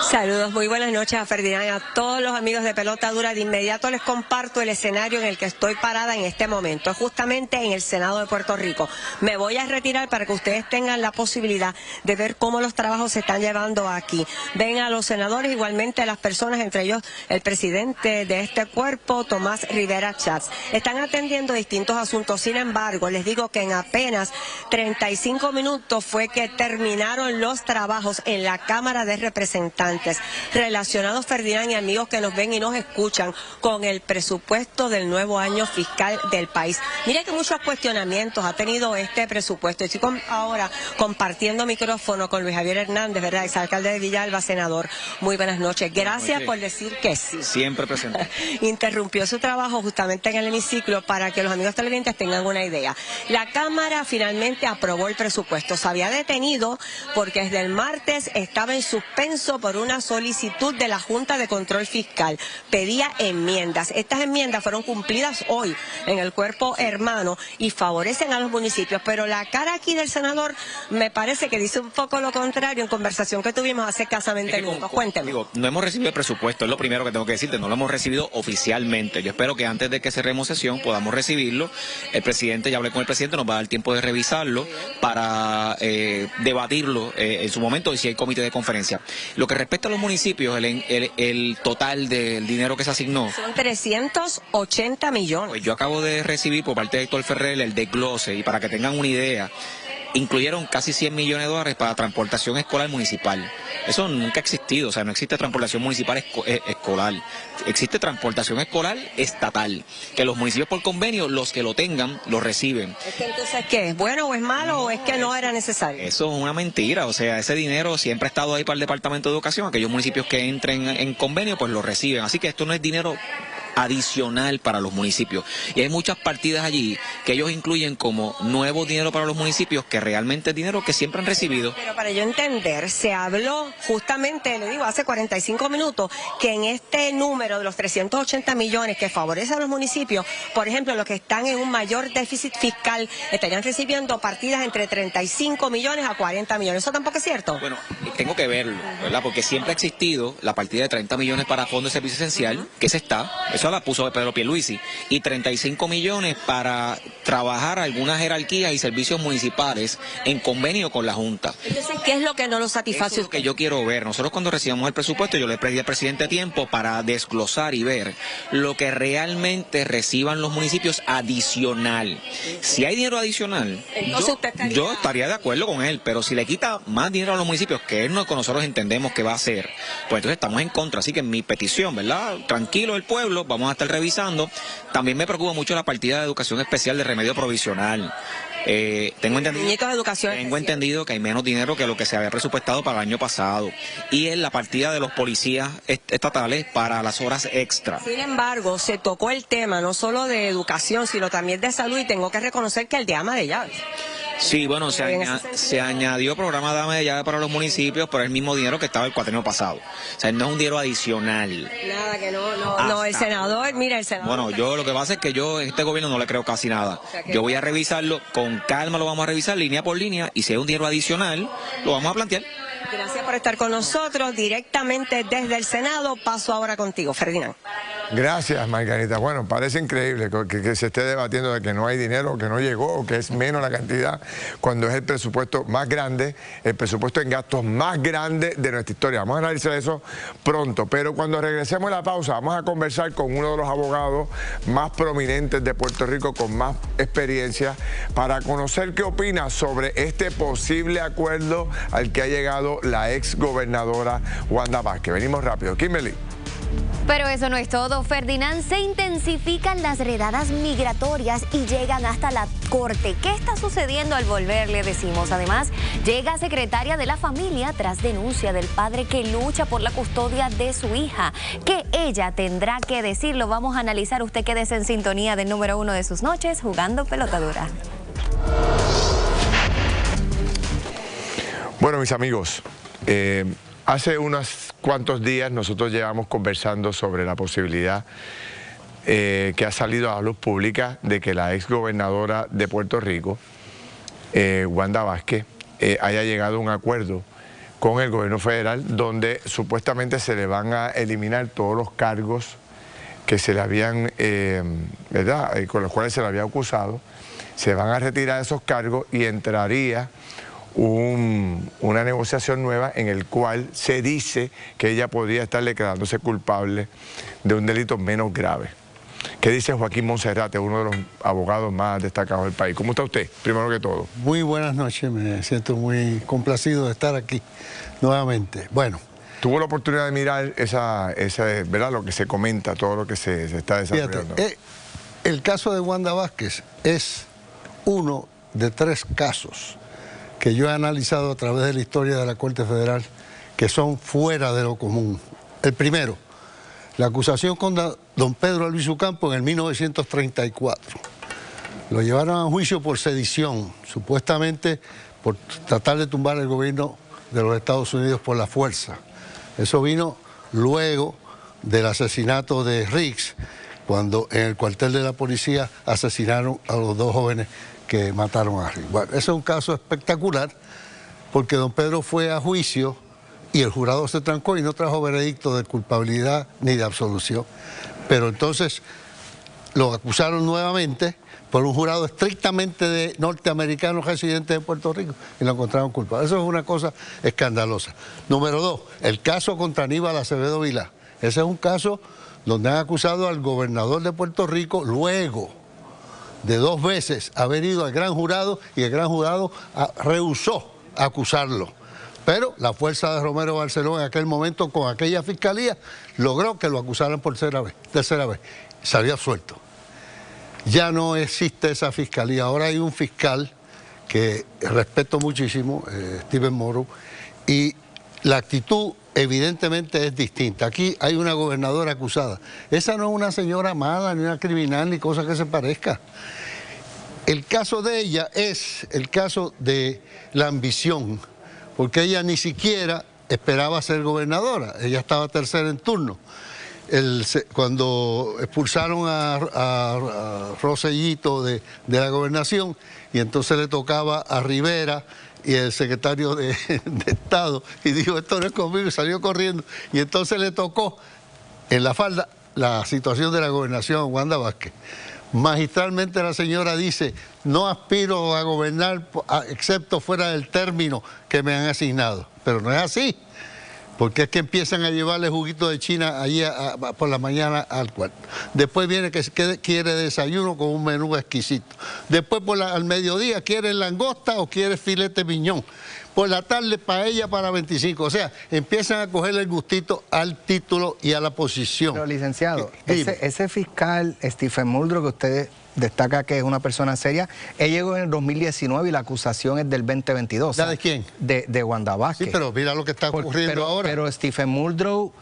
[SPEAKER 6] Saludos, muy buenas noches a Ferdinand y a todos los amigos de Pelota Dura. De inmediato les comparto el escenario en el que estoy parada en este momento, justamente en el Senado de Puerto Rico. Me voy a retirar para que ustedes tengan la posibilidad de ver cómo los trabajos se están llevando aquí. Ven a los senadores, igualmente a las personas, entre ellos el presidente de este cuerpo, Tomás Rivera Chats. Están atendiendo distintos asuntos, sin embargo, les digo que en apenas 35 minutos fue que terminaron los trabajos en la Cámara de Representantes. televidentes relacionados, Ferdinand, y amigos que nos ven y nos escuchan, con el presupuesto del nuevo año fiscal del país. Mire que muchos cuestionamientos ha tenido este presupuesto. Estoy ahora compartiendo micrófono con Luis Javier Hernández, ¿verdad? Exalcalde de Villalba, senador. Muy buenas noches. Gracias por decir que sí.
[SPEAKER 10] Siempre presente.
[SPEAKER 6] Interrumpió su trabajo justamente en el hemiciclo para que los amigos televidentes tengan una idea. La Cámara finalmente aprobó el presupuesto. Se había detenido porque desde el martes estaba en suspenso por una solicitud de la Junta de Control Fiscal. Pedía enmiendas. Estas enmiendas fueron cumplidas hoy en el cuerpo hermano y favorecen a los municipios, pero la cara aquí del senador me parece que dice un poco lo contrario en conversación que tuvimos hace escasamente minutos. Cuénteme.
[SPEAKER 10] Digo, no hemos recibido el presupuesto, es lo primero que tengo que decirte, no lo hemos recibido oficialmente. Yo espero que antes de que cerremos sesión podamos recibirlo. El presidente, ya hablé con el presidente, nos va a dar tiempo de revisarlo para debatirlo en su momento y si hay comité de conferencia. Lo que respecta a los municipios, el total del dinero que se asignó
[SPEAKER 6] son 380 millones.
[SPEAKER 10] Pues yo acabo de recibir por parte de Héctor Ferrer el desglose, y para que tengan una idea, incluyeron casi 100 millones de dólares para transportación escolar municipal. Eso nunca ha existido, o sea, no existe transportación municipal escolar. Existe transportación escolar estatal, que los municipios por convenio, los que lo tengan, lo reciben.
[SPEAKER 6] ¿Es que entonces qué? ¿Es bueno o es malo o es que no era necesario?
[SPEAKER 10] Eso es una mentira, o sea, ese dinero siempre ha estado ahí para el Departamento de Educación. Aquellos municipios que entren en convenio, pues lo reciben. Así que esto no es dinero adicional para los municipios, y hay muchas partidas allí que ellos incluyen como nuevo dinero para los municipios, que realmente es dinero que siempre han recibido.
[SPEAKER 6] Pero para yo entender, se habló justamente, le digo, hace 45 minutos, que en este número de los 380 millones que favorece a los municipios, por ejemplo, los que están en un mayor déficit fiscal estarían recibiendo partidas entre 35 millones a 40 millones. ¿Eso tampoco es cierto?
[SPEAKER 10] Bueno, tengo que verlo, ¿verdad? Porque siempre ha existido la partida de 30 millones para Fondo de Servicio Esencial, que se está, eso la puso Pedro Pierluisi, y 35 millones para trabajar algunas jerarquías y servicios municipales en convenio con la Junta.
[SPEAKER 6] Entonces, ¿qué es lo que no lo satisface?
[SPEAKER 10] Eso es lo que yo quiero ver. Nosotros cuando recibamos el presupuesto, yo le pedí al presidente tiempo para desglosar y ver lo que realmente reciban los municipios adicional. Si hay dinero adicional, yo estaría de acuerdo con él, pero si le quita más dinero a los municipios, que es lo que nosotros entendemos que va a hacer, pues entonces estamos en contra. Así que mi petición, ¿verdad? Tranquilo el pueblo, vamos a estar revisando. También me preocupa mucho la partida de educación especial de remedio provisional. Tengo entendido que hay menos dinero que lo que se había presupuestado para el año pasado, y en la partida de los policías estatales para las horas extra.
[SPEAKER 6] Sin embargo, se tocó el tema no solo de educación, sino también de salud, y tengo que reconocer que el de ama de llaves.
[SPEAKER 10] Sí, bueno, se añadió programa de ama de llave para los municipios por el mismo dinero que estaba el cuatrienio pasado. O sea, no es un dinero adicional.
[SPEAKER 6] Nada, que no, el senador, mira, el senador.
[SPEAKER 10] Bueno, yo lo que pasa es que yo en este gobierno no le creo casi nada. O sea, yo voy a revisarlo, con calma lo vamos a revisar, línea por línea, y si hay un dinero adicional, lo vamos a plantear.
[SPEAKER 6] Gracias por estar con nosotros directamente desde el Senado. Paso ahora contigo, Ferdinand.
[SPEAKER 1] Gracias, Margarita. Bueno, parece increíble que se esté debatiendo de que no hay dinero, que no llegó, o que es menos la cantidad, cuando es el presupuesto más grande, el presupuesto en gastos más grande de nuestra historia. Vamos a analizar eso pronto, pero cuando regresemos a la pausa vamos a conversar con uno de los abogados más prominentes de Puerto Rico, con más experiencia, para conocer qué opina sobre este posible acuerdo al que ha llegado la ex gobernadora Wanda Vázquez. Venimos rápido. Kimberly.
[SPEAKER 2] Pero eso no es todo, Ferdinand. Se intensifican las redadas migratorias y llegan hasta la corte. ¿Qué está sucediendo al volver? Le decimos. Además, llega secretaria de la familia tras denuncia del padre que lucha por la custodia de su hija. ¿Qué ella tendrá que decir? Lo vamos a analizar. Usted quédese en sintonía del número 1 de sus noches, Jugando Pelota Dura.
[SPEAKER 1] Bueno, mis amigos, hace unos cuantos días nosotros llevamos conversando sobre la posibilidad que ha salido a la luz pública de que la ex gobernadora de Puerto Rico, Wanda Vázquez, haya llegado a un acuerdo con el gobierno federal donde supuestamente se le van a eliminar todos los cargos que se le habían, ¿verdad?, con los cuales se le había acusado. Se van a retirar esos cargos y entraría una negociación nueva en el cual se dice que ella podría estar declarándose culpable de un delito menos grave. ¿Qué dice Joaquín Monserrate, uno de los abogados más destacados del país? ¿Cómo está usted, primero que todo?
[SPEAKER 11] Muy buenas noches, me siento muy complacido de estar aquí nuevamente. Bueno,
[SPEAKER 1] tuvo la oportunidad de mirar ¿verdad? Lo que se comenta, todo lo que se está desarrollando.
[SPEAKER 11] Fíjate, el caso de Wanda Vázquez es uno de 3 casos que yo he analizado a través de la historia de la Corte Federal que son fuera de lo común. El primero, la acusación contra don Pedro Albizu Campos en el 1934. Lo llevaron a juicio por sedición, supuestamente por tratar de tumbar el gobierno de los Estados Unidos por la fuerza. Eso vino luego del asesinato de Riggs, cuando en el cuartel de la policía asesinaron a los 2 jóvenes que mataron a Riggs. Bueno, ese es un caso espectacular porque don Pedro fue a juicio y el jurado se trancó y no trajo veredicto de culpabilidad ni de absolución. Pero entonces lo acusaron nuevamente por un jurado estrictamente de norteamericanos residentes de Puerto Rico y lo encontraron culpable. Eso es una cosa escandalosa. Número 2, el caso contra Aníbal Acevedo Vilá. Ese es un caso donde han acusado al gobernador de Puerto Rico luego de 2 veces haber ido al gran jurado y el gran jurado rehusó acusarlo. Pero la fuerza de Romero Barceló en aquel momento con aquella fiscalía logró que lo acusaran por tercera vez. Salió absuelto. Ya no existe esa fiscalía. Ahora hay un fiscal que respeto muchísimo, Stephen Morrow, y la actitud evidentemente es distinta. Aquí hay una gobernadora acusada. Esa no es una señora mala, ni una criminal, ni cosa que se parezca. El caso de ella es el caso de la ambición, porque ella ni siquiera esperaba ser gobernadora, ella estaba tercera en turno. Cuando expulsaron a Rosellito de la gobernación y entonces le tocaba a Rivera y el secretario de Estado y dijo esto no es conmigo y salió corriendo y entonces le tocó en la falda la situación de la gobernación a Wanda Vázquez. Magistralmente la señora dice no aspiro a gobernar excepto fuera del término que me han asignado, pero no es así. Porque es que empiezan a llevarle juguito de China allí por la mañana al cuarto. Después viene que quiere desayuno con un menú exquisito. Después al mediodía quiere langosta o quiere filete miñón. Por la tarde paella para 25. O sea, empiezan a cogerle el gustito al título y a la posición.
[SPEAKER 4] Pero licenciado, ese fiscal Stephen Muldrow que usted destaca que es una persona seria, él llegó en el 2019 y la acusación es del 2022.
[SPEAKER 11] ¿De quién?
[SPEAKER 4] De Wanda Vázquez.
[SPEAKER 11] Sí, pero mira lo que está ocurriendo ahora.
[SPEAKER 4] Pero Stephen Muldrow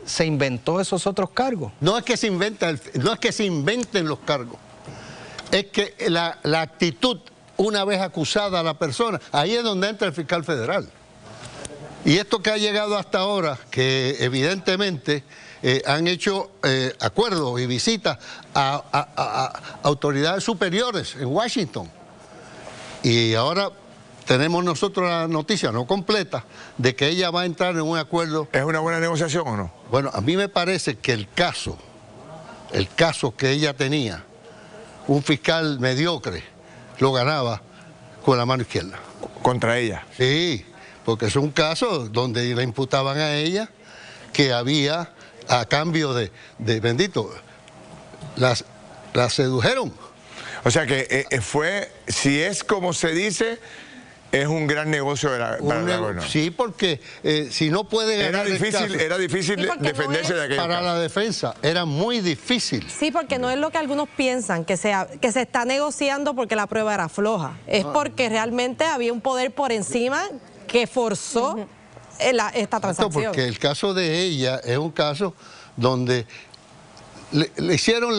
[SPEAKER 4] se inventó esos otros cargos.
[SPEAKER 11] No es que se inventen los cargos. Es que la actitud, una vez acusada a la persona, ahí es donde entra el fiscal federal. Y esto que ha llegado hasta ahora, que evidentemente han hecho acuerdos y visitas a autoridades superiores en Washington. Y ahora tenemos nosotros la noticia no completa de que ella va a entrar en un acuerdo.
[SPEAKER 1] ¿Es una buena negociación o no?
[SPEAKER 11] Bueno, a mí me parece que el caso que ella tenía, un fiscal mediocre, lo ganaba con la mano izquierda.
[SPEAKER 1] ¿Contra ella?
[SPEAKER 11] Sí, porque es un caso donde le imputaban a ella que había, a cambio de bendito, las sedujeron.
[SPEAKER 1] O sea que si es como se dice, es un gran negocio para la gobernadora.
[SPEAKER 11] Sí, porque si no puede ganar
[SPEAKER 1] era difícil defenderse de aquello.
[SPEAKER 11] Para la defensa era muy difícil.
[SPEAKER 8] Sí, porque no es lo que algunos piensan, que se está negociando porque la prueba era floja. Es porque realmente había un poder por encima que forzó esta transacción.
[SPEAKER 11] Porque el caso de ella es un caso donde le hicieron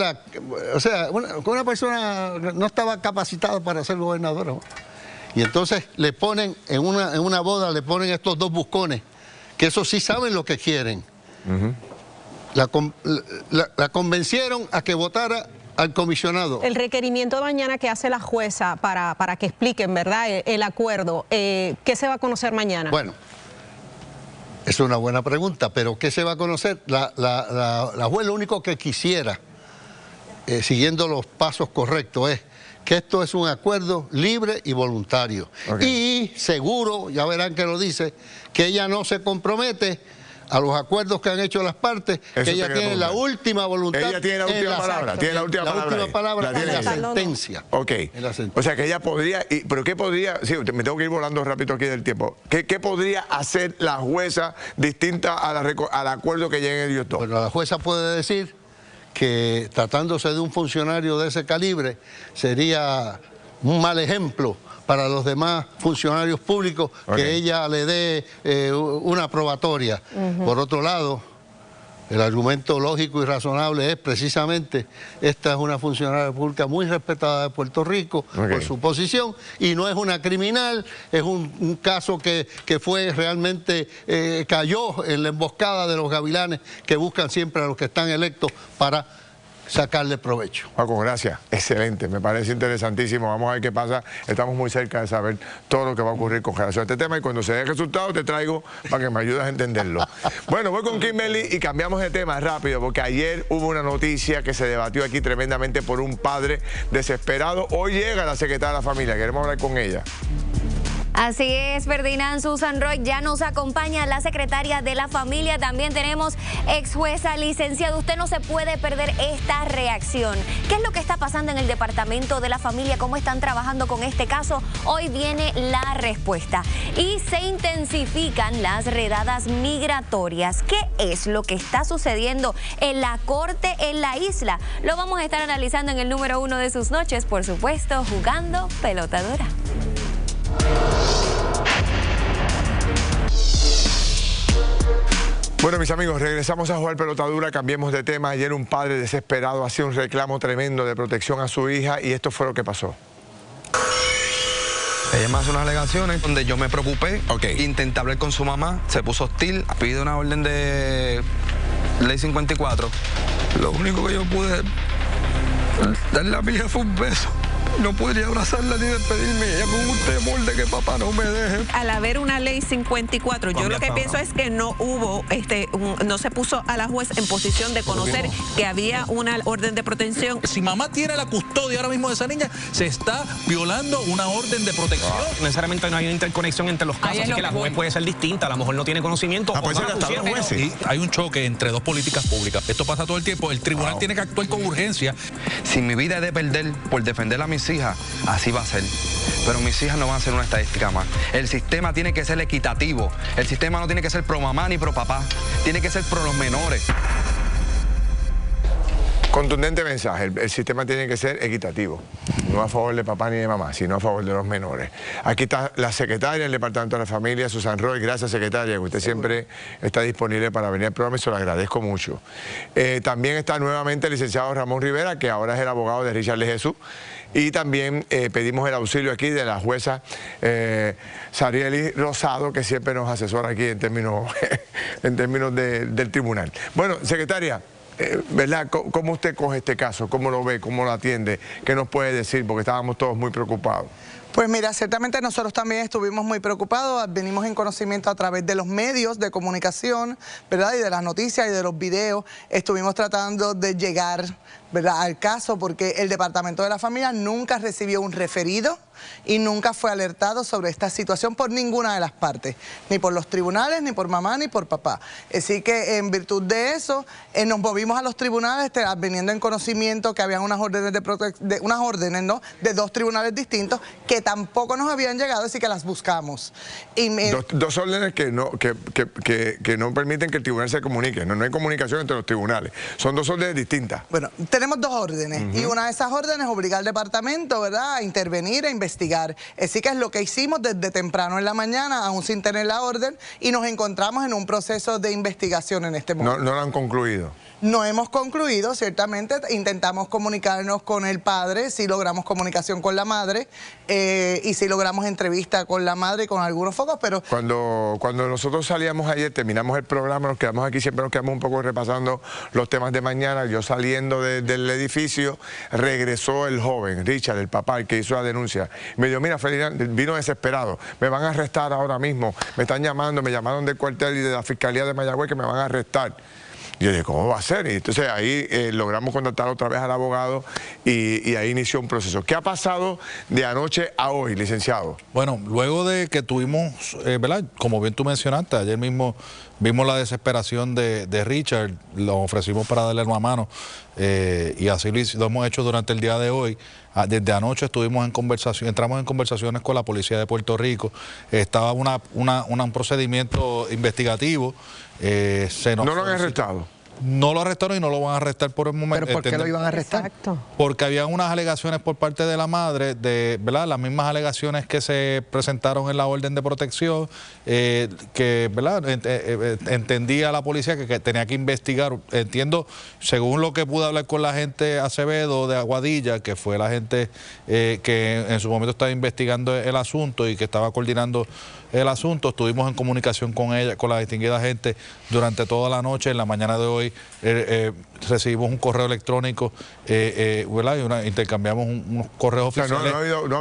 [SPEAKER 11] o sea, una persona no estaba capacitada para ser gobernadora, ¿no? Y entonces le ponen, en una boda, le ponen estos 2 buscones, que esos sí saben lo que quieren. La convencieron a que votara al comisionado.
[SPEAKER 3] El requerimiento de mañana que hace la jueza para que expliquen, ¿verdad?, el acuerdo, ¿qué se va a conocer mañana?
[SPEAKER 11] Bueno, es una buena pregunta, pero ¿qué se va a conocer? La juez lo único que quisiera, siguiendo los pasos correctos, es que esto es un acuerdo libre y voluntario. Okay. Y seguro, ya verán que lo dice, que ella no se compromete a los acuerdos que han hecho las partes, que ella tiene la última voluntad.
[SPEAKER 1] Ella tiene la última palabra. Tiene la última palabra
[SPEAKER 11] en la sentencia.
[SPEAKER 1] Ok. O sea que ella podría, pero ¿qué podría? Sí, me tengo que ir volando rápido aquí del tiempo. ¿Qué podría hacer la jueza distinta al acuerdo que lleguen ellos dos?
[SPEAKER 11] Bueno, la jueza puede decir que tratándose de un funcionario de ese calibre sería un mal ejemplo para los demás funcionarios públicos que ella le dé una probatoria. Por otro lado, el argumento lógico y razonable es precisamente, esta es una funcionaria pública muy respetada de Puerto Rico por su posición y no es una criminal, es un caso que fue realmente, cayó en la emboscada de los gavilanes que buscan siempre a los que están electos para sacarle provecho.
[SPEAKER 1] Paco, gracias. Excelente, me parece interesantísimo. Vamos a ver qué pasa. Estamos muy cerca de saber todo lo que va a ocurrir con relación a este tema y cuando se dé el resultado te traigo para que me ayudes a entenderlo. Bueno, voy con Kimberly y cambiamos de tema rápido porque ayer hubo una noticia que se debatió aquí tremendamente por un padre desesperado. Hoy llega la secretaria de la familia, queremos hablar con ella.
[SPEAKER 2] Así es, Ferdinand. Susan Roy ya nos acompaña, la secretaria de la familia. También tenemos ex jueza, licenciado. Usted no se puede perder esta reacción. ¿Qué es lo que está pasando en el Departamento de la Familia? ¿Cómo están trabajando con este caso? Hoy viene la respuesta. Y se intensifican las redadas migratorias. ¿Qué es lo que está sucediendo en la corte en la isla? Lo vamos a estar analizando en el número 1 de sus noches, por supuesto, jugando pelota dura.
[SPEAKER 1] Bueno, mis amigos, regresamos a jugar pelota dura, cambiemos de tema. Ayer un padre desesperado hacía un reclamo tremendo de protección a su hija y esto fue lo que pasó.
[SPEAKER 12] Ella me hace unas alegaciones donde yo me preocupé, intenté hablar con su mamá, se puso hostil, pide una orden de ley 54. Lo único que yo pude darle a mi hija fue un beso. No podría abrazarla ni despedirme, ella con un temor de que papá no me deje.
[SPEAKER 13] Al haber una ley 54, yo lo que pienso es que no hubo, no se puso a la juez en posición de conocer que había una orden de protección.
[SPEAKER 14] Si mamá tiene la custodia ahora mismo de esa niña, se está violando una orden de protección.
[SPEAKER 15] Necesariamente no hay una interconexión entre los casos, así que la juez puede ser distinta, a lo mejor no tiene conocimiento.
[SPEAKER 14] Y hay un choque entre dos políticas públicas. Esto pasa todo el tiempo, el tribunal tiene que actuar con urgencia.
[SPEAKER 12] Si mi vida es de perder por defender a mis hijas, así va a ser. Pero mis hijas no van a ser una estadística más. El sistema tiene que ser equitativo. El sistema no tiene que ser pro mamá ni pro papá. Tiene que ser pro los menores.
[SPEAKER 1] Contundente mensaje, el sistema tiene que ser equitativo, no a favor de papá ni de mamá, sino a favor de los menores. Aquí está la secretaria del Departamento de la Familia, Susan Roy. Gracias, secretaria, que usted siempre está disponible para venir al programa y se lo agradezco mucho. También está nuevamente el licenciado Ramón Rivera, que ahora es el abogado de Richard de Jesús, y también pedimos el auxilio aquí de la jueza Sarieli Rosado, que siempre nos asesora aquí en términos, del tribunal. Bueno, secretaria, ¿verdad? ¿Cómo usted coge este caso? ¿Cómo lo ve? ¿Cómo lo atiende? ¿Qué nos puede decir? Porque estábamos todos muy preocupados.
[SPEAKER 16] Pues mira, ciertamente nosotros también estuvimos muy preocupados, venimos en conocimiento a través de los medios de comunicación, ¿verdad? Y de las noticias y de los videos, estuvimos tratando de llegar, ¿verdad?, al caso porque el Departamento de la Familia nunca recibió un referido y nunca fue alertado sobre esta situación por ninguna de las partes, ni por los tribunales, ni por mamá, ni por papá. Así que en virtud de eso, nos movimos a los tribunales, veniendo en conocimiento que habían unas órdenes ¿no?, de dos tribunales distintos que tampoco nos habían llegado, así que las buscamos. Y
[SPEAKER 1] dos órdenes que no permiten que el tribunal se comunique, no hay comunicación entre los tribunales, son dos órdenes distintas.
[SPEAKER 16] Bueno, tenemos dos órdenes y una de esas órdenes obliga al departamento, ¿verdad?, a intervenir, a investigar. Así que es lo que hicimos desde temprano en la mañana, aún sin tener la orden, y nos encontramos en un proceso de investigación en este momento.
[SPEAKER 1] ¿No lo han concluido?
[SPEAKER 16] No hemos concluido, ciertamente intentamos comunicarnos con el padre, sí logramos comunicación con la madre y sí logramos entrevista con la madre y con algunos focos, pero...
[SPEAKER 1] Cuando nosotros salíamos ayer, terminamos el programa, nos quedamos aquí, siempre nos quedamos un poco repasando los temas de mañana. Yo saliendo del edificio, regresó el joven, Richard, el papá, el que hizo la denuncia. Me dijo, mira, Ferdinand, vino desesperado, me van a arrestar ahora mismo, me están llamando, me llamaron del cuartel y de la Fiscalía de Mayagüez que me van a arrestar. Yo dije, ¿cómo va a ser? Y entonces ahí logramos contactar otra vez al abogado y ahí inició un proceso. ¿Qué ha pasado de anoche a hoy, licenciado?
[SPEAKER 14] Bueno, luego de que tuvimos, ¿verdad? Como bien tú mencionaste, ayer mismo vimos la desesperación de Richard, lo ofrecimos para darle una mano y así lo hemos hecho durante el día de hoy. Desde anoche estuvimos en conversación, entramos en conversaciones con la policía de Puerto Rico, estaba un procedimiento investigativo. ¿No
[SPEAKER 1] lo han arrestado?
[SPEAKER 14] No lo arrestaron y no lo van a arrestar por el momento.
[SPEAKER 4] ¿Pero por qué lo iban a arrestar?
[SPEAKER 3] Exacto.
[SPEAKER 14] Porque había unas alegaciones por parte de la madre, ¿verdad? Las mismas alegaciones que se presentaron en la orden de protección, que, ¿verdad? Entendía la policía que tenía que investigar. Entiendo, según lo que pude hablar con la gente Acevedo de Aguadilla, que fue la gente que en su momento estaba investigando el asunto y que estaba coordinando el asunto, estuvimos en comunicación con ella, con la distinguida gente durante toda la noche. En la mañana de hoy recibimos un correo electrónico, ¿verdad? Intercambiamos unos correos oficiales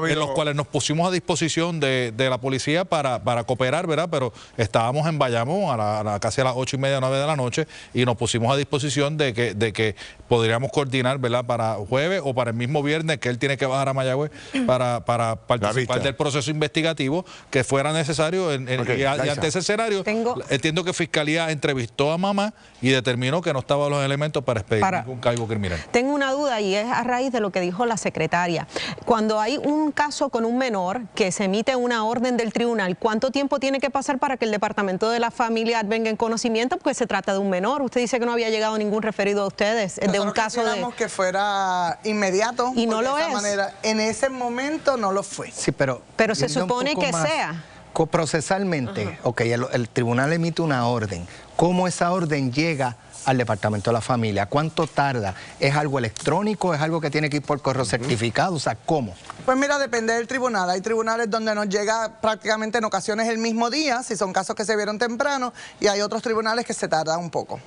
[SPEAKER 14] en los cuales nos pusimos a disposición de la policía para cooperar, ¿verdad? Pero estábamos en Bayamón casi a las 8:30, 9 de la noche y nos pusimos a disposición de que podríamos coordinar, ¿verdad? Para jueves o para el mismo viernes que él tiene que bajar a Mayagüez para participar del proceso investigativo que fuera necesario. Y ante ese escenario, entiendo que Fiscalía entrevistó a mamá y determinó que no estaban los elementos para expedir ningún cargo criminal.
[SPEAKER 3] Tengo una duda y es a raíz de lo que dijo la secretaria. Cuando hay un caso con un menor que se emite una orden del tribunal, ¿cuánto tiempo tiene que pasar para que el Departamento de la Familia venga en conocimiento? Porque se trata de un menor. Usted dice que no había llegado ningún referido a ustedes de un caso de...
[SPEAKER 16] que fuera inmediato. Y no lo es. Manera, en ese momento no lo fue.
[SPEAKER 4] Sí, pero
[SPEAKER 3] se supone que sea.
[SPEAKER 4] Procesalmente, el tribunal emite una orden. ¿Cómo esa orden llega al Departamento de la Familia? ¿Cuánto tarda? ¿Es algo electrónico? ¿Es algo que tiene que ir por correo certificado? O sea, ¿cómo?
[SPEAKER 16] Pues mira, depende del tribunal. Hay tribunales donde nos llega prácticamente en ocasiones el mismo día, si son casos que se vieron temprano, y hay otros tribunales que se tardan un poco.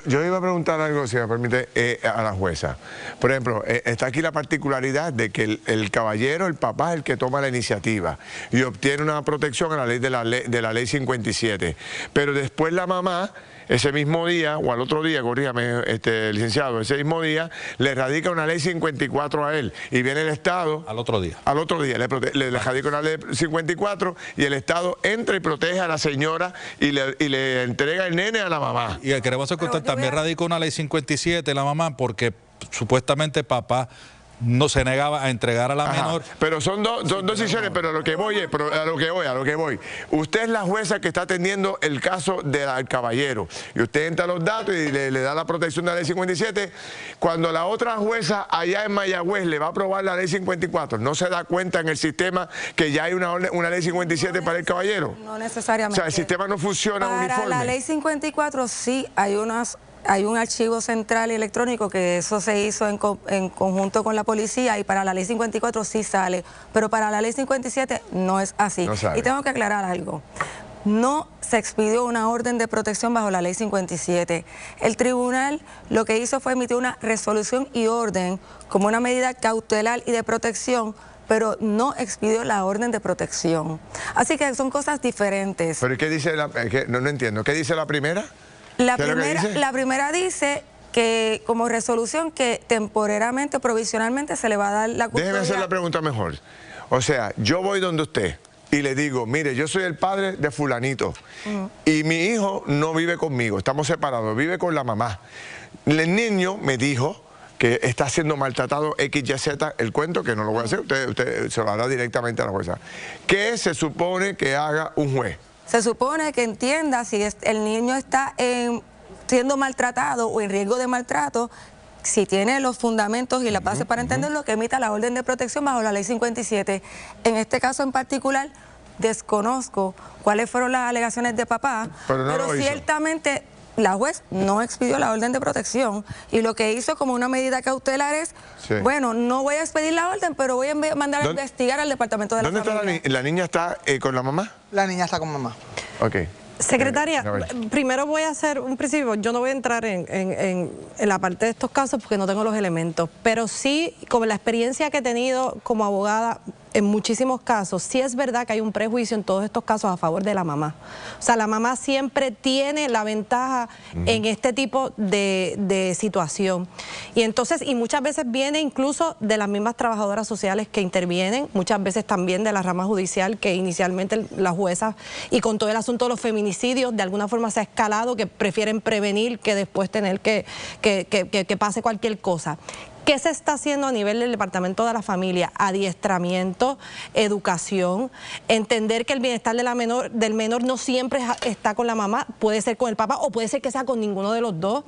[SPEAKER 1] Yo iba a preguntar algo, si me permite, a la jueza. Por ejemplo, está aquí la particularidad de que el caballero, el papá, es el que toma la iniciativa y obtiene una protección a la ley de la ley 57. Pero después la mamá, ese mismo día, o al otro día, corrígame, licenciado, ese mismo día, le radica una ley 54 a él. Y viene el Estado...
[SPEAKER 14] Al otro día.
[SPEAKER 1] Al otro día, le radica una ley 54 y el Estado entra y protege a la señora y le entrega el nene a la mamá.
[SPEAKER 14] Y queremos contar, también radicó una ley 57 la mamá porque supuestamente papá no se negaba a entregar a la menor.
[SPEAKER 1] Pero son dos decisiones, pero a lo que voy. Usted es la jueza que está atendiendo el caso del caballero. Y usted entra los datos y le da la protección de la ley 57. Cuando la otra jueza allá en Mayagüez le va a aprobar la ley 54, ¿no se da cuenta en el sistema que ya hay una ley 57 para el caballero?
[SPEAKER 8] No necesariamente.
[SPEAKER 1] O sea, el sistema no funciona uniforme.
[SPEAKER 8] Para la ley 54 sí hay un archivo central y electrónico que eso se hizo en conjunto con la policía y para la ley 54 sí sale, pero para la ley 57 no es así. Y tengo que aclarar algo. No se expidió una orden de protección bajo la ley 57. El tribunal lo que hizo fue emitir una resolución y orden como una medida cautelar y de protección, pero no expidió la orden de protección. Así que son cosas diferentes.
[SPEAKER 1] ¿Pero qué dice no entiendo? ¿Qué dice la primera?
[SPEAKER 8] La primera dice que como resolución que temporariamente, provisionalmente se le va a dar la custodia.
[SPEAKER 1] Déjeme hacer la pregunta mejor. O sea, yo voy donde usted y le digo, mire, yo soy el padre de fulanito y mi hijo no vive conmigo, estamos separados, vive con la mamá. El niño me dijo que está siendo maltratado XYZ, el cuento que no lo voy a hacer, usted se lo hará directamente a la jueza. ¿Qué se supone que haga un juez?
[SPEAKER 8] Se supone que entienda si el niño está siendo maltratado o en riesgo de maltrato, si tiene los fundamentos y la base para entenderlo, que emita la orden de protección bajo la ley 57. En este caso en particular, desconozco cuáles fueron las alegaciones de papá, pero ciertamente la juez no expidió la orden de protección y lo que hizo como una medida cautelar es, bueno, no voy a expedir la orden, pero voy a mandar a investigar al Departamento de la Familia.
[SPEAKER 1] ¿Dónde está la niña? ¿Está con la mamá?
[SPEAKER 16] La niña está con mamá.
[SPEAKER 1] Ok.
[SPEAKER 8] Secretaria, primero voy a hacer un principio, yo no voy a entrar en la parte de estos casos porque no tengo los elementos, pero sí, con la experiencia que he tenido como abogada, en muchísimos casos, sí es verdad que hay un prejuicio en todos estos casos a favor de la mamá. O sea, la mamá siempre tiene la ventaja en este tipo de situación. Y entonces, y muchas veces viene incluso de las mismas trabajadoras sociales que intervienen, muchas veces también de la rama judicial, que inicialmente las juezas, y con todo el asunto de los feminicidios, de alguna forma se ha escalado, que prefieren prevenir que después tener que pase cualquier cosa. ¿Qué se está haciendo a nivel del Departamento de la Familia? Adiestramiento, educación, entender que el bienestar del menor no siempre está con la mamá, puede ser con el papá o puede ser que sea con ninguno de los dos,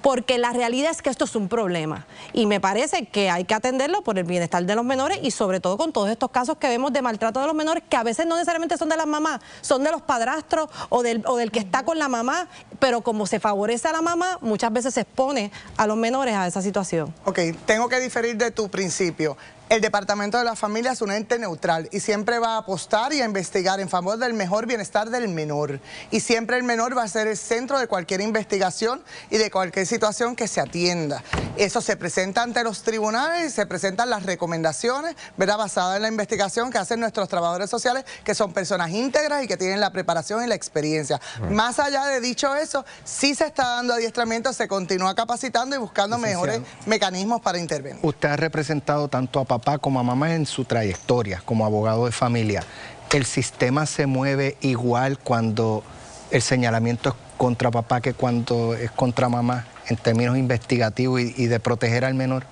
[SPEAKER 8] porque la realidad es que esto es un problema y me parece que hay que atenderlo por el bienestar de los menores y sobre todo con todos estos casos que vemos de maltrato de los menores, que a veces no necesariamente son de las mamás, son de los padrastros o del que está con la mamá, pero como se favorece a la mamá, muchas veces se expone a los menores a esa situación.
[SPEAKER 16] Ok, tengo que diferir de tu principio. El Departamento de la Familia es un ente neutral y siempre va a apostar y a investigar en favor del mejor bienestar del menor. Y siempre el menor va a ser el centro de cualquier investigación y de cualquier situación que se atienda. Eso se presenta ante los tribunales y se presentan las recomendaciones, ¿verdad?, basadas en la investigación que hacen nuestros trabajadores sociales, que son personas íntegras y que tienen la preparación y la experiencia. Más allá de dicho eso, sí se está dando adiestramiento, se continúa capacitando y buscando mejores mecanismos para intervenir.
[SPEAKER 4] Usted ha representado tanto a papá como a mamá en su trayectoria como abogado de familia. ¿El sistema se mueve igual cuando el señalamiento es contra papá que cuando es contra mamá en términos investigativos y de proteger al menor?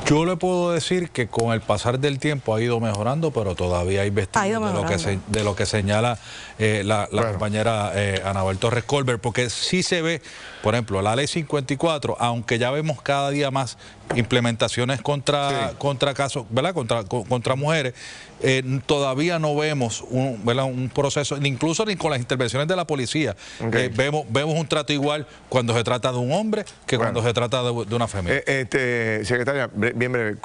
[SPEAKER 14] Yo le puedo decir que con el pasar del tiempo ha ido mejorando, pero todavía hay vestigios de lo que señala la compañera Anabel Torres Colbert, porque sí se ve, por ejemplo, la ley 54, aunque ya vemos cada día más implementaciones contra casos, ¿verdad?, contra mujeres, todavía no vemos un proceso, incluso ni con las intervenciones de la policía. Vemos un trato igual cuando se trata de un hombre que cuando se trata de una femenina.
[SPEAKER 1] Secretaria, bien breve,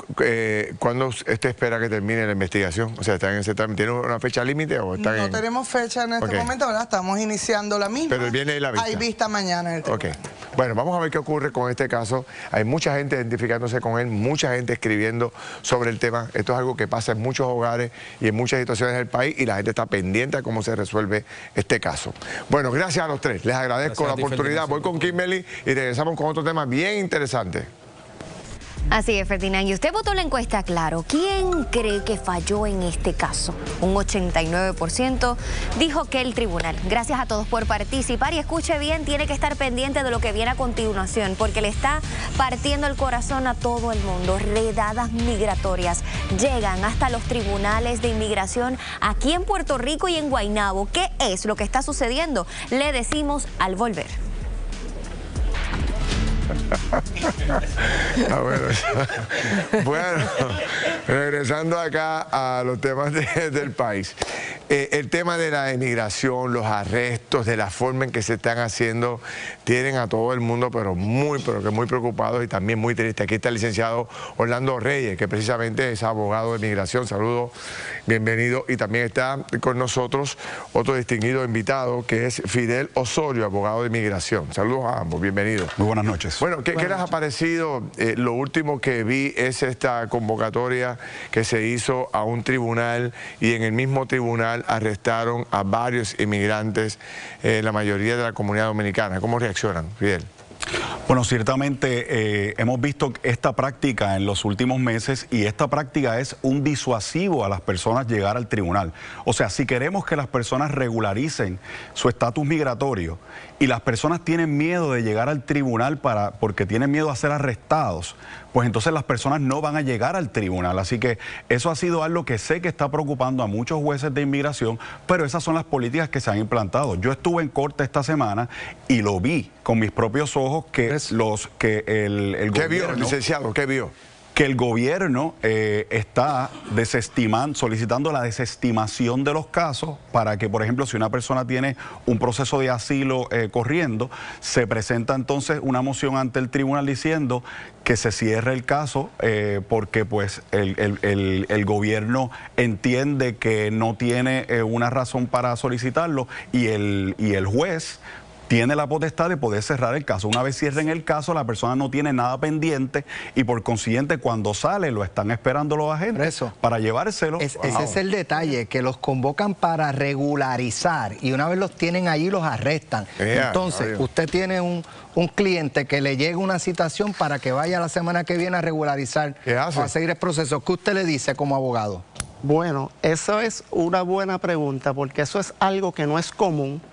[SPEAKER 1] ¿cuándo usted espera que termine la investigación? O sea, ¿están en ese trámite? ¿Tiene una fecha límite o están
[SPEAKER 16] No tenemos fecha en este momento, ¿verdad? Estamos iniciando la misma.
[SPEAKER 1] Pero viene la vista.
[SPEAKER 16] Hay vista mañana en el tribunal.
[SPEAKER 1] Bueno, vamos a ver qué ocurre con este caso. Hay mucha gente identificándose con él, mucha gente escribiendo sobre el tema. Esto es algo que pasa en muchos hogares y en muchas situaciones del país y la gente está pendiente a cómo se resuelve este caso. Bueno, gracias a los tres. Les agradezco la oportunidad. Voy con Kimberly y regresamos con otro tema bien interesante.
[SPEAKER 2] Así es, Ferdinand. Y usted votó en la encuesta, claro. ¿Quién cree que falló en este caso? Un 89% dijo que el tribunal. Gracias a todos por participar y escuche bien, tiene que estar pendiente de lo que viene a continuación, porque le está partiendo el corazón a todo el mundo. Redadas migratorias llegan hasta los tribunales de inmigración aquí en Puerto Rico y en Guaynabo. ¿Qué es lo que está sucediendo? Le decimos al volver.
[SPEAKER 1] Bueno, regresando acá a los temas del país. El tema de la inmigración, los arrestos, de la forma en que se están haciendo, tienen a todo el mundo pero muy preocupados y también muy tristes. Aquí está el licenciado Orlando Reyes, que precisamente es abogado de inmigración. Saludos, bienvenido. Y también está con nosotros otro distinguido invitado, que es Fidel Osorio, abogado de inmigración. Saludos a ambos, bienvenidos.
[SPEAKER 7] Muy buenas noches.
[SPEAKER 1] Bueno, ¿qué les ha parecido? Lo último que vi es esta convocatoria que se hizo a un tribunal y en el mismo tribunal arrestaron a varios inmigrantes, la mayoría de la comunidad dominicana. ¿Cómo reaccionan, Fidel?
[SPEAKER 7] Bueno, ciertamente hemos visto esta práctica en los últimos meses y esta práctica es un disuasivo a las personas llegar al tribunal. O sea, si queremos que las personas regularicen su estatus migratorio y las personas tienen miedo de llegar al tribunal porque tienen miedo a ser arrestados, pues entonces las personas no van a llegar al tribunal. Así que eso ha sido algo que sé que está preocupando a muchos jueces de inmigración, pero esas son las políticas que se han implantado. Yo estuve en corte esta semana y lo vi con mis propios ojos que el gobierno...
[SPEAKER 1] ¿Qué vio, licenciado? ¿Qué vio?
[SPEAKER 7] Que el gobierno está solicitando la desestimación de los casos para que, por ejemplo, si una persona tiene un proceso de asilo corriendo, se presenta entonces una moción ante el tribunal diciendo que se cierre el caso porque pues el gobierno entiende que no tiene una razón para solicitarlo y el juez tiene la potestad de poder cerrar el caso. Una vez cierren el caso, la persona no tiene nada pendiente y por consiguiente cuando sale lo están esperando los agentes para llevárselo.
[SPEAKER 4] Ese es el detalle, que los convocan para regularizar y una vez los tienen allí los arrestan. Entonces, usted tiene un cliente que le llega una citación para que vaya la semana que viene a regularizar o a seguir el proceso. ¿Qué usted le dice como abogado?
[SPEAKER 17] Bueno, eso es una buena pregunta porque eso es algo que no es común.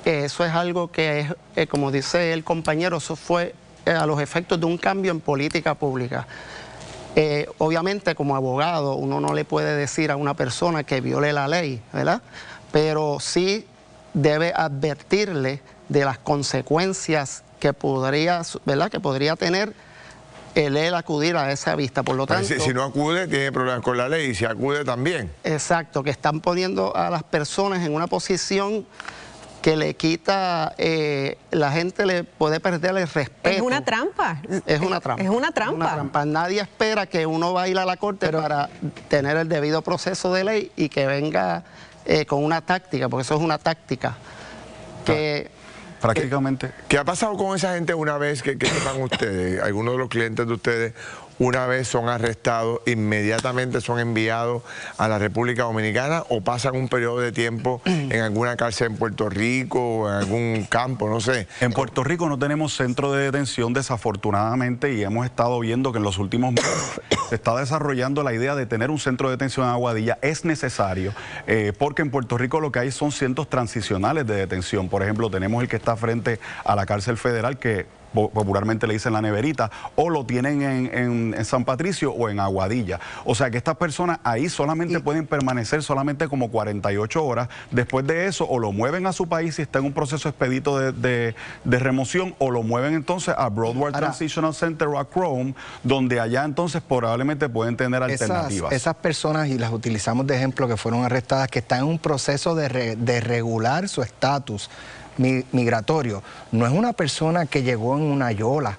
[SPEAKER 17] Eso es algo que es, como dice el compañero, eso fue a los efectos de un cambio en política pública. Obviamente como abogado uno no le puede decir a una persona que viole la ley, ¿verdad? Pero sí debe advertirle de las consecuencias que podría, ¿verdad? Que podría tener él acudir a esa vista. Por lo tanto,
[SPEAKER 1] si no acude, tiene problemas con la ley, y si acude también.
[SPEAKER 17] Exacto, que están poniendo a las personas en una posición que le quita, la gente le puede perder el respeto.
[SPEAKER 3] Es una trampa.
[SPEAKER 17] Es una trampa.
[SPEAKER 3] Es una trampa.
[SPEAKER 17] Una trampa. Nadie espera que uno va a ir a la corte para tener el debido proceso de ley y que venga con una táctica, porque eso es una táctica que...
[SPEAKER 7] Prácticamente.
[SPEAKER 1] ¿Qué ha pasado con esa gente una vez que sepan ustedes? Algunos de los clientes de ustedes, una vez son arrestados, inmediatamente son enviados a la República Dominicana o pasan un periodo de tiempo en alguna cárcel en Puerto Rico o en algún campo, no sé.
[SPEAKER 7] En Puerto Rico no tenemos centro de detención, desafortunadamente, y hemos estado viendo que en los últimos meses se está desarrollando la idea de tener un centro de detención en Aguadilla. Es necesario, porque en Puerto Rico lo que hay son centros transicionales de detención. Por ejemplo, tenemos el que está frente a la cárcel federal, que popularmente le dicen la neverita, o lo tienen en San Patricio o en Aguadilla. O sea que estas personas ahí solamente pueden permanecer solamente como 48 horas. Después de eso, o lo mueven a su país si está en un proceso expedito de remoción, o lo mueven entonces a Broward Transitional Center o a Chrome, donde allá entonces probablemente pueden tener alternativas.
[SPEAKER 4] Esas personas, y las utilizamos de ejemplo, que fueron arrestadas, que están en un proceso de regular su estatus migratorio. No es una persona que llegó en una yola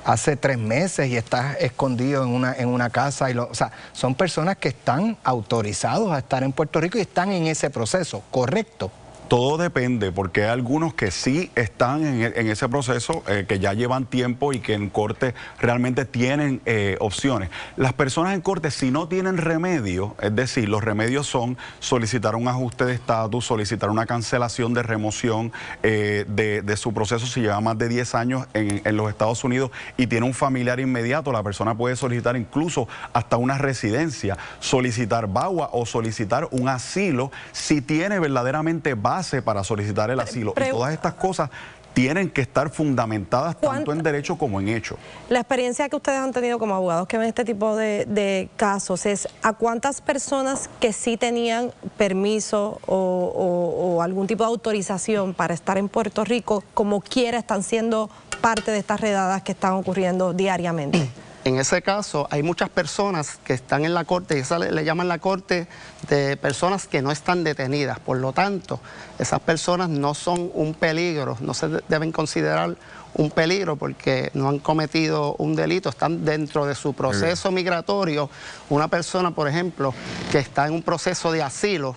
[SPEAKER 4] hace 3 meses y está escondido en una casa. O sea, son personas que están autorizados a estar en Puerto Rico y están en ese proceso, ¿correcto?
[SPEAKER 7] Todo depende, porque hay algunos que sí están en ese proceso, que ya llevan tiempo y que en corte realmente tienen opciones. Las personas en corte, si no tienen remedio, es decir, los remedios son solicitar un ajuste de estatus, solicitar una cancelación de remoción de su proceso si lleva más de 10 años en los Estados Unidos y tiene un familiar inmediato, la persona puede solicitar incluso hasta una residencia, solicitar VAWA o solicitar un asilo si tiene verdaderamente base para solicitar el asilo. Y todas estas cosas tienen que estar fundamentadas tanto en derecho como en hecho.
[SPEAKER 8] La experiencia que ustedes han tenido como abogados que ven este tipo de casos es a cuántas personas que sí tenían permiso o algún tipo de autorización para estar en Puerto Rico, como quiera, están siendo parte de estas redadas que están ocurriendo diariamente.
[SPEAKER 17] En ese caso hay muchas personas que están en la corte, y esa le llaman la corte de personas que no están detenidas. Por lo tanto, esas personas no son un peligro, no se deben considerar un peligro porque no han cometido un delito, están dentro de su proceso migratorio. Una persona, por ejemplo, que está en un proceso de asilo,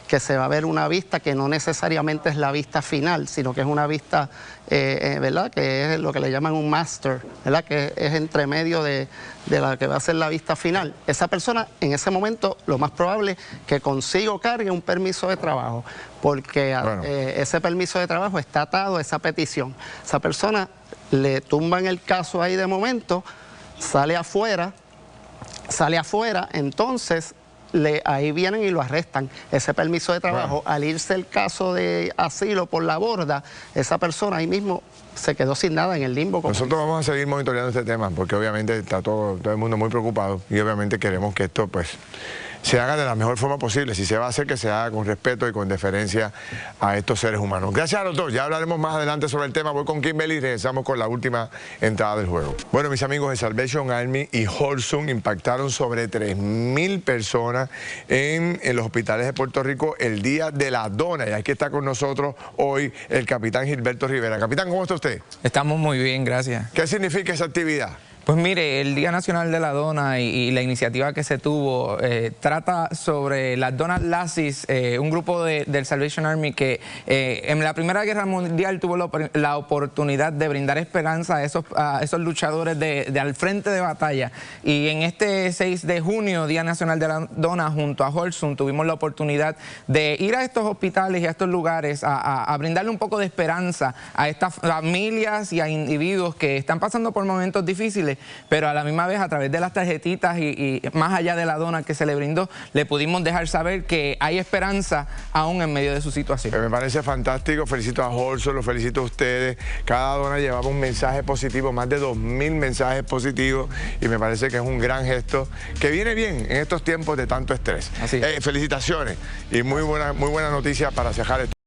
[SPEAKER 17] que se va a ver una vista que no necesariamente es la vista final, sino que es una vista, ¿verdad?, que es lo que le llaman un master, ¿verdad?, que es entre medio de la que va a ser la vista final. Esa persona, en ese momento, lo más probable es que consiga o cargue un permiso de trabajo, porque ese permiso de trabajo está atado a esa petición. Esa persona le tumban el caso ahí de momento, sale afuera, entonces ahí vienen y lo arrestan. Ese permiso de trabajo, al irse el caso de asilo por la borda, esa persona ahí mismo se quedó sin nada en el limbo.
[SPEAKER 1] Nosotros vamos a seguir monitoreando este tema porque obviamente está todo el mundo muy preocupado y obviamente queremos que esto pues se haga de la mejor forma posible. Si se va a hacer, que se haga con respeto y con deferencia a estos seres humanos. Gracias a los dos. Ya hablaremos más adelante sobre el tema. Voy con Kimberly y regresamos con la última entrada del juego. Bueno, mis amigos, de Salvation Army y Holsum impactaron sobre 3,000 personas en los hospitales de Puerto Rico el día de la dona. Y aquí está con nosotros hoy el capitán Gilberto Rivera. Capitán, ¿cómo está usted?
[SPEAKER 18] Estamos muy bien, gracias.
[SPEAKER 1] ¿Qué significa esa actividad?
[SPEAKER 18] Pues mire, el Día Nacional de la Dona y la iniciativa que se tuvo trata sobre las donas Lacis, un grupo del Salvation Army que en la Primera Guerra Mundial tuvo la oportunidad de brindar esperanza a esos luchadores al frente de batalla. Y en este 6 de junio, Día Nacional de la Dona, junto a Holsum, tuvimos la oportunidad de ir a estos hospitales y a estos lugares a brindarle un poco de esperanza a estas familias y a individuos que están pasando por momentos difíciles, pero a la misma vez a través de las tarjetitas y más allá de la dona que se le brindó, le pudimos dejar saber que hay esperanza aún en medio de su situación.
[SPEAKER 1] Me parece fantástico, felicito a Holsum, lo felicito a ustedes. Cada dona llevaba un mensaje positivo, más de 2.000 mensajes positivos, y me parece que es un gran gesto que viene bien en estos tiempos de tanto estrés.
[SPEAKER 18] Así es.
[SPEAKER 1] Felicitaciones y muy buena noticia para cejar esto.